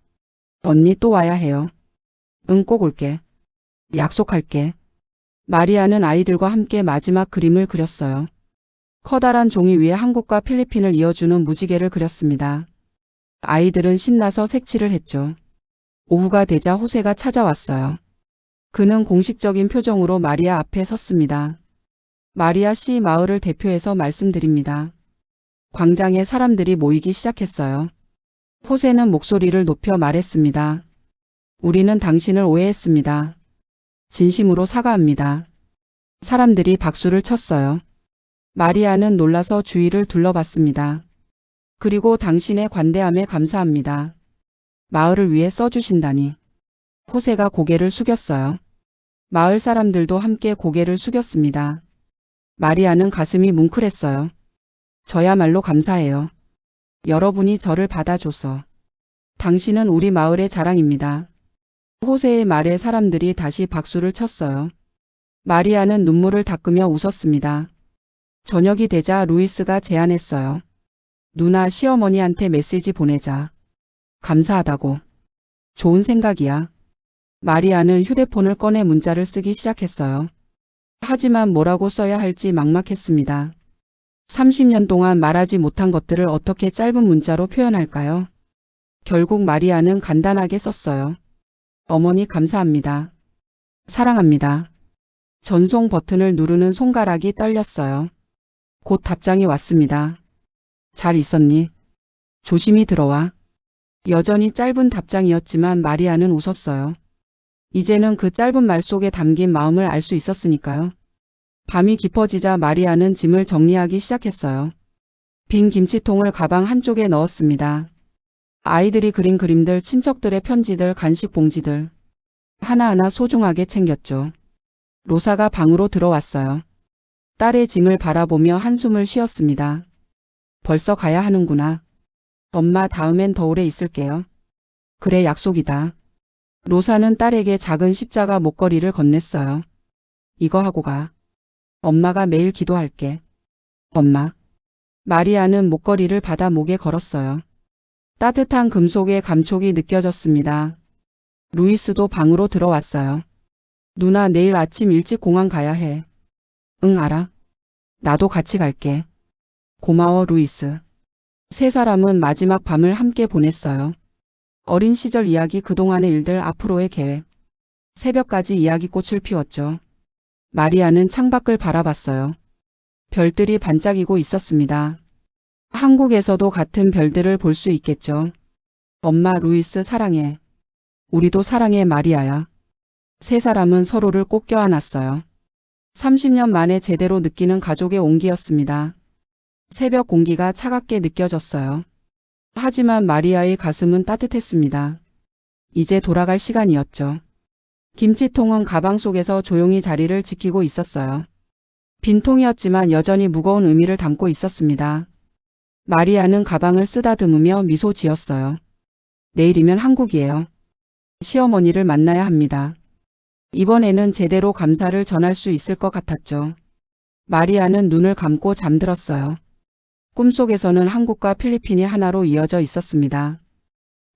언니 또 와야 해요. 응, 꼭 올게. 약속할게. 마리아는 아이들과 함께 마지막 그림을 그렸어요. 커다란 종이 위에 한국과 필리핀을 이어주는 무지개를 그렸습니다. 아이들은 신나서 색칠을 했죠. 오후가 되자 호세가 찾아왔어요. 그는 공식적인 표정으로 마리아 앞에 섰습니다. 마리아 씨, 마을을 대표해서 말씀드립니다. 광장에 사람들이 모이기 시작했어요. 호세는 목소리를 높여 말했습니다. 우리는 당신을 오해했습니다. 진심으로 사과합니다. 사람들이 박수를 쳤어요. 마리아는 놀라서 주위를 둘러봤습니다. 그리고 당신의 관대함에 감사합니다. 마을을 위해 써주신다니. 호세가 고개를 숙였어요. 마을 사람들도 함께 고개를 숙였습니다. 마리아는 가슴이 뭉클했어요. 저야말로 감사해요. 여러분이 저를 받아줘서. 당신은 우리 마을의 자랑입니다. 호세의 말에 사람들이 다시 박수를 쳤어요. 마리아는 눈물을 닦으며 웃었습니다. 저녁이 되자 루이스가 제안했어요. 누나, 시어머니한테 메시지 보내자. 감사하다고. 좋은 생각이야. 마리아는 휴대폰을 꺼내 문자를 쓰기 시작했어요. 하지만 뭐라고 써야 할지 막막했습니다. 30년 동안 말하지 못한 것들을 어떻게 짧은 문자로 표현할까요? 결국 마리아는 간단하게 썼어요. 어머니 감사합니다. 사랑합니다. 전송 버튼을 누르는 손가락이 떨렸어요. 곧 답장이 왔습니다. 잘 있었니? 조심히 들어와. 여전히 짧은 답장이었지만 마리아는 웃었어요. 이제는 그 짧은 말 속에 담긴 마음을 알 수 있었으니까요. 밤이 깊어지자 마리아는 짐을 정리하기 시작했어요. 빈 김치통을 가방 한쪽에 넣었습니다. 아이들이 그린 그림들, 친척들의 편지들, 간식 봉지들. 하나하나 소중하게 챙겼죠. 로사가 방으로 들어왔어요. 딸의 짐을 바라보며 한숨을 쉬었습니다. 벌써 가야 하는구나. 엄마, 다음엔 더 오래 있을게요. 그래, 약속이다. 로사는 딸에게 작은 십자가 목걸이를 건넸어요. 이거 하고 가. 엄마가 매일 기도할게. 엄마. 마리아는 목걸이를 받아 목에 걸었어요. 따뜻한 금속의 감촉이 느껴졌습니다. 루이스도 방으로 들어왔어요. 누나, 내일 아침 일찍 공항 가야 해. 응, 알아. 나도 같이 갈게. 고마워, 루이스. 세 사람은 마지막 밤을 함께 보냈어요. 어린 시절 이야기, 그동안의 일들, 앞으로의 계획. 새벽까지 이야기꽃을 피웠죠. 마리아는 창밖을 바라봤어요. 별들이 반짝이고 있었습니다. 한국에서도 같은 별들을 볼 수 있겠죠. 엄마, 루이스 사랑해. 우리도 사랑해, 마리아야. 세 사람은 서로를 꼭 껴안았어요. 30년 만에 제대로 느끼는 가족의 온기였습니다. 새벽 공기가 차갑게 느껴졌어요. 하지만 마리아의 가슴은 따뜻했습니다. 이제 돌아갈 시간이었죠. 김치통은 가방 속에서 조용히 자리를 지키고 있었어요. 빈통이었지만 여전히 무거운 의미를 담고 있었습니다. 마리아는 가방을 쓰다듬으며 미소 지었어요. 내일이면 한국이에요. 시어머니를 만나야 합니다. 이번에는 제대로 감사를 전할 수 있을 것 같았죠. 마리아는 눈을 감고 잠들었어요. 꿈속에서는 한국과 필리핀이 하나로 이어져 있었습니다.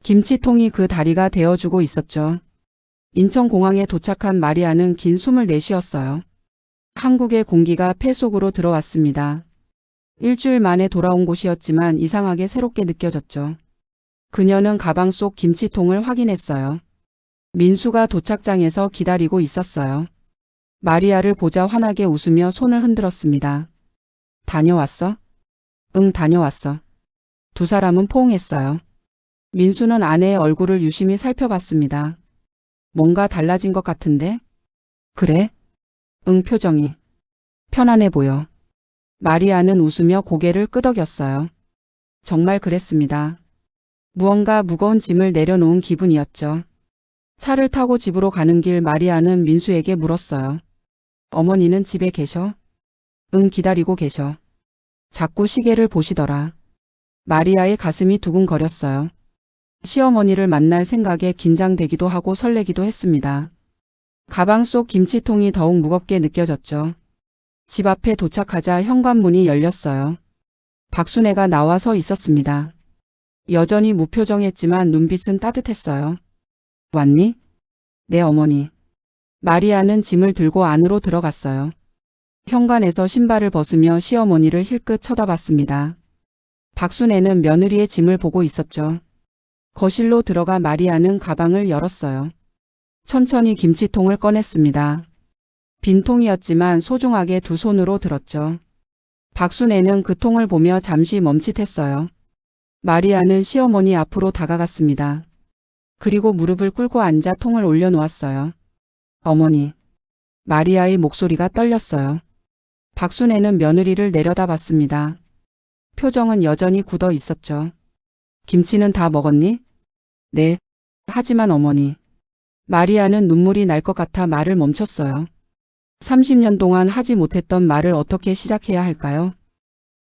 김치통이 그 다리가 되어주고 있었죠. 인천공항에 도착한 마리아는 긴 숨을 내쉬었어요. 한국의 공기가 폐 속으로 들어왔습니다. 일주일 만에 돌아온 곳이었지만 이상하게 새롭게 느껴졌죠. 그녀는 가방 속 김치통을 확인했어요. 민수가 도착장에서 기다리고 있었어요. 마리아를 보자 환하게 웃으며 손을 흔들었습니다. 다녀왔어? 응, 다녀왔어. 두 사람은 포옹했어요. 민수는 아내의 얼굴을 유심히 살펴봤습니다. 뭔가 달라진 것 같은데? 그래? 응, 표정이 편안해 보여. 마리아는 웃으며 고개를 끄덕였어요. 정말 그랬습니다. 무언가 무거운 짐을 내려놓은 기분이었죠. 차를 타고 집으로 가는 길 마리아는 민수에게 물었어요. 어머니는 집에 계셔? 응, 기다리고 계셔. 자꾸 시계를 보시더라. 마리아의 가슴이 두근거렸어요. 시어머니를 만날 생각에 긴장되기도 하고 설레기도 했습니다. 가방 속 김치통이 더욱 무겁게 느껴졌죠. 집 앞에 도착하자 현관문이 열렸어요. 박순애가 나와 서 있었습니다. 여전히 무표정했지만 눈빛은 따뜻했어요. 왔니? 네, 어머니. 마리아는 짐을 들고 안으로 들어갔어요. 현관에서 신발을 벗으며 시어머니를 힐끗 쳐다봤습니다. 박순애는 며느리의 짐을 보고 있었죠. 거실로 들어가 마리아는 가방을 열었어요. 천천히 김치통을 꺼냈습니다. 빈 통이었지만 소중하게 두 손으로 들었죠. 박순애는 그 통을 보며 잠시 멈칫했어요. 마리아는 시어머니 앞으로 다가갔습니다. 그리고 무릎을 꿇고 앉아 통을 올려놓았어요. 어머니. 마리아의 목소리가 떨렸어요. 박순애는 며느리를 내려다봤습니다. 표정은 여전히 굳어 있었죠. 김치는 다 먹었니? 네. 하지만 어머니. 마리아는 눈물이 날 것 같아 말을 멈췄어요. 30년 동안 하지 못했던 말을 어떻게 시작해야 할까요?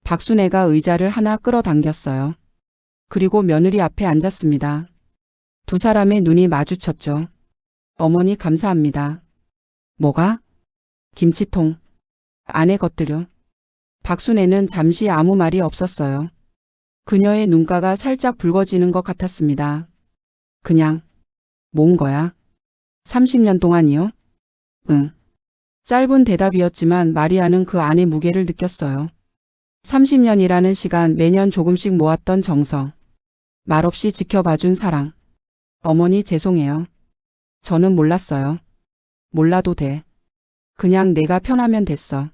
박순애가 의자를 하나 끌어당겼어요. 그리고 며느리 앞에 앉았습니다. 두 사람의 눈이 마주쳤죠. 어머니 감사합니다. 뭐가? 김치통. 안에 것들요. 박순애는 잠시 아무 말이 없었어요. 그녀의 눈가가 살짝 붉어지는 것 같았습니다. 그냥 모은 거야. 30년 동안이요? 응. 짧은 대답이었지만 마리아는 그 안의 무게를 느꼈어요. 30년이라는 시간, 매년 조금씩 모았던 정성. 말없이 지켜봐준 사랑. 어머니 죄송해요. 저는 몰랐어요. 몰라도 돼. 그냥 내가 편하면 됐어.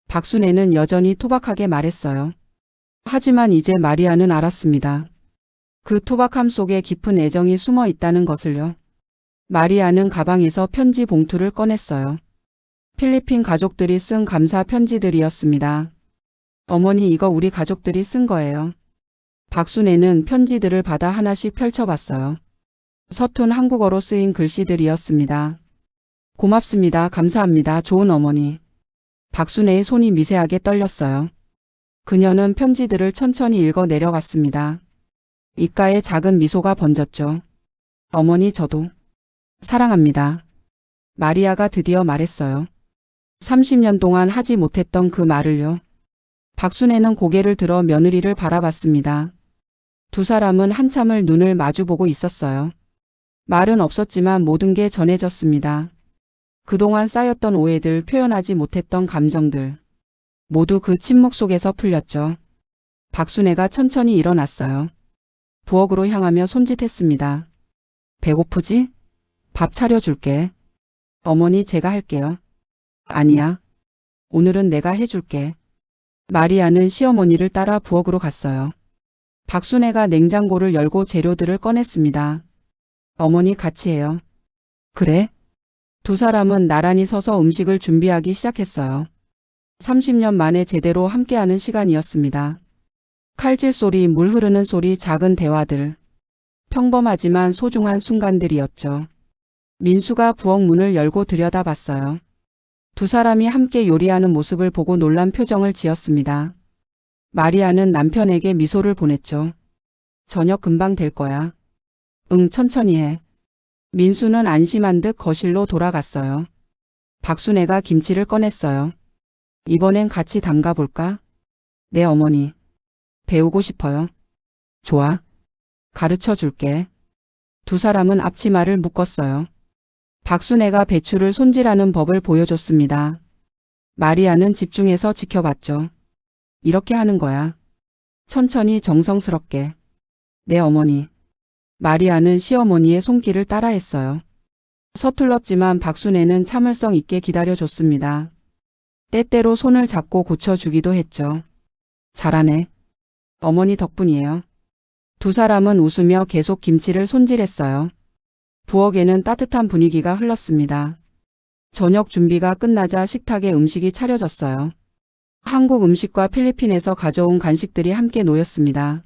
박순애는 여전히 투박하게 말했어요. 하지만 이제 마리아는 알았습니다. 그 투박함 속에 깊은 애정이 숨어 있다는 것을요. 마리아는 가방에서 편지 봉투를 꺼냈어요. 필리핀 가족들이 쓴 감사 편지들이었습니다. 어머니 이거 우리 가족들이 쓴 거예요. 박순애는 편지들을 받아 하나씩 펼쳐봤어요. 서툰 한국어로 쓰인 글씨들이었습니다. 고맙습니다. 감사합니다. 좋은 어머니. 박순애의 손이 미세하게 떨렸어요. 그녀는 편지들을 천천히 읽어 내려갔습니다. 입가에 작은 미소가 번졌죠. 어머니 저도 사랑합니다. 마리아가 드디어 말했어요. 30년 동안 하지 못했던 그 말을요. 박순애는 고개를 들어 며느리를 바라봤습니다. 두 사람은 한참을 눈을 마주보고 있었어요. 말은 없었지만 모든 게 전해졌습니다. 그동안 쌓였던 오해들, 표현하지 못했던 감정들. 모두 그 침묵 속에서 풀렸죠. 박순애가 천천히 일어났어요. 부엌으로 향하며 손짓했습니다. 배고프지? 밥 차려줄게. 어머니 제가 할게요. 아니야. 오늘은 내가 해줄게. 마리아는 시어머니를 따라 부엌으로 갔어요. 박순애가 냉장고를 열고 재료들을 꺼냈습니다. 어머니 같이 해요. 그래? 두 사람은 나란히 서서 음식을 준비하기 시작했어요. 30년 만에 제대로 함께하는 시간이었습니다. 칼질 소리, 물 흐르는 소리, 작은 대화들. 평범하지만 소중한 순간들이었죠. 민수가 부엌 문을 열고 들여다봤어요. 두 사람이 함께 요리하는 모습을 보고 놀란 표정을 지었습니다. 마리아는 남편에게 미소를 보냈죠. 저녁 금방 될 거야. 응, 천천히 해. 민수는 안심한 듯 거실로 돌아갔어요. 박순애가 김치를 꺼냈어요. 이번엔 같이 담가볼까? 네, 어머니. 배우고 싶어요. 좋아. 가르쳐 줄게. 두 사람은 앞치마를 묶었어요. 박순애가 배추를 손질하는 법을 보여줬습니다. 마리아는 집중해서 지켜봤죠. 이렇게 하는 거야. 천천히 정성스럽게. 네, 어머니. 마리아는 시어머니의 손길을 따라했어요. 서툴렀지만 박순애는 참을성 있게 기다려줬습니다. 때때로 손을 잡고 고쳐주기도 했죠. 잘하네. 어머니 덕분이에요. 두 사람은 웃으며 계속 김치를 손질했어요. 부엌에는 따뜻한 분위기가 흘렀습니다. 저녁 준비가 끝나자 식탁에 음식이 차려졌어요. 한국 음식과 필리핀에서 가져온 간식들이 함께 놓였습니다.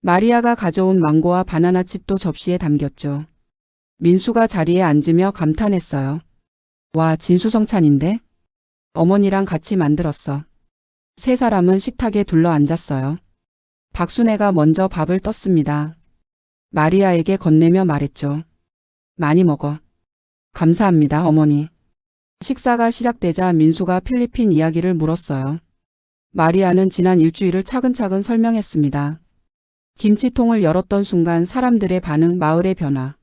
마리아가 가져온 망고와 바나나칩도 접시에 담겼죠. 민수가 자리에 앉으며 감탄했어요. 와, 진수성찬인데? 어머니랑 같이 만들었어. 세 사람은 식탁에 둘러 앉았어요. 박순애가 먼저 밥을 떴습니다. 마리아에게 건네며 말했죠. 많이 먹어. 감사합니다, 어머니. 식사가 시작되자 민수가 필리핀 이야기를 물었어요. 마리아는 지난 일주일을 차근차근 설명했습니다. 김치통을 열었던 순간 사람들의 반응, 마을의 변화.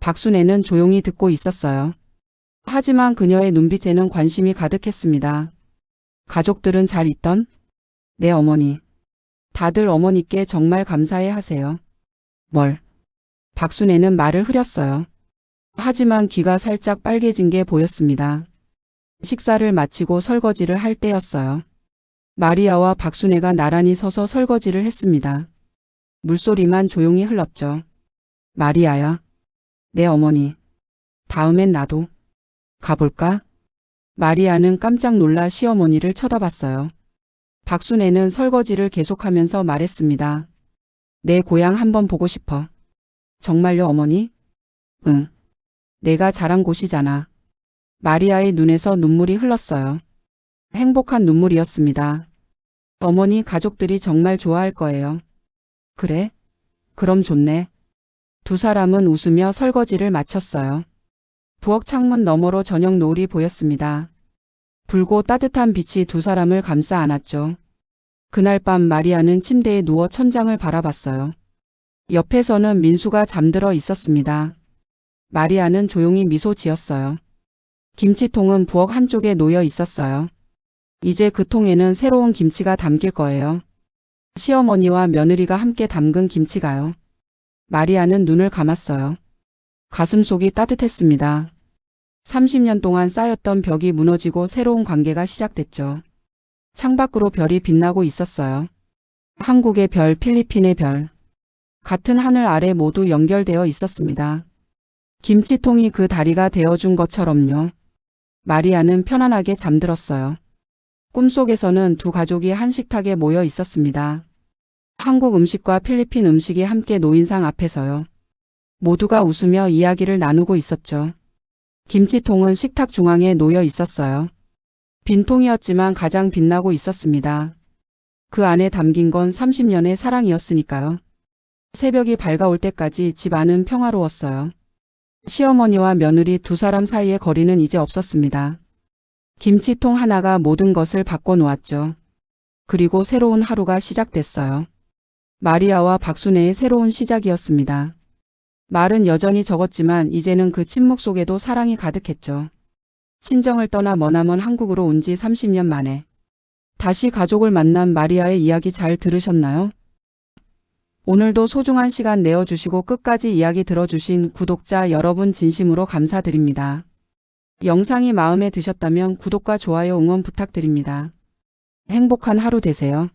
박순애는 조용히 듣고 있었어요. 하지만 그녀의 눈빛에는 관심이 가득했습니다. 가족들은 잘 있던? 네, 어머니. 다들 어머니께 정말 감사해 하세요. 뭘? 박순애는 말을 흐렸어요. 하지만 귀가 살짝 빨개진 게 보였습니다. 식사를 마치고 설거지를 할 때였어요. 마리아와 박순애가 나란히 서서 설거지를 했습니다. 물소리만 조용히 흘렀죠. 마리아야. 내 어머니. 다음엔 나도. 가볼까? 마리아는 깜짝 놀라 시어머니를 쳐다봤어요. 박순애는 설거지를 계속하면서 말했습니다. 내 고향 한번 보고 싶어. 정말요, 어머니? 응. 내가 자란 곳이잖아. 마리아의 눈에서 눈물이 흘렀어요. 행복한 눈물이었습니다. 어머니 가족들이 정말 좋아할 거예요. 그래? 그럼 좋네. 두 사람은 웃으며 설거지를 마쳤어요. 부엌 창문 너머로 저녁 노을이 보였습니다. 붉고 따뜻한 빛이 두 사람을 감싸 안았죠. 그날 밤 마리아는 침대에 누워 천장을 바라봤어요. 옆에서는 민수가 잠들어 있었습니다. 마리아는 조용히 미소 지었어요. 김치통은 부엌 한쪽에 놓여 있었어요. 이제 그 통에는 새로운 김치가 담길 거예요. 시어머니와 며느리가 함께 담근 김치가요. 마리아는 눈을 감았어요. 가슴속이 따뜻했습니다. 30년 동안 쌓였던 벽이 무너지고 새로운 관계가 시작됐죠. 창밖으로 별이 빛나고 있었어요. 한국의 별, 필리핀의 별. 같은 하늘 아래 모두 연결되어 있었습니다. 김치통이 그 다리가 되어준 것처럼요. 마리아는 편안하게 잠들었어요. 꿈속에서는 두 가족이 한 식탁에 모여 있었습니다. 한국 음식과 필리핀 음식이 함께 놓인 상 앞에서요. 모두가 웃으며 이야기를 나누고 있었죠. 김치통은 식탁 중앙에 놓여 있었어요. 빈통이었지만 가장 빛나고 있었습니다. 그 안에 담긴 건 30년의 사랑이었으니까요. 새벽이 밝아올 때까지 집 안은 평화로웠어요. 시어머니와 며느리 두 사람 사이의 거리는 이제 없었습니다. 김치통 하나가 모든 것을 바꿔놓았죠. 그리고 새로운 하루가 시작됐어요. 마리아와 박순애의 새로운 시작이었습니다. 말은 여전히 적었지만 이제는 그 침묵 속에도 사랑이 가득했죠. 친정을 떠나 머나먼 한국으로 온 지 30년 만에 다시 가족을 만난 마리아의 이야기 잘 들으셨나요? 오늘도 소중한 시간 내어주시고 끝까지 이야기 들어주신 구독자 여러분 진심으로 감사드립니다. 영상이 마음에 드셨다면 구독과 좋아요 응원 부탁드립니다. 행복한 하루 되세요.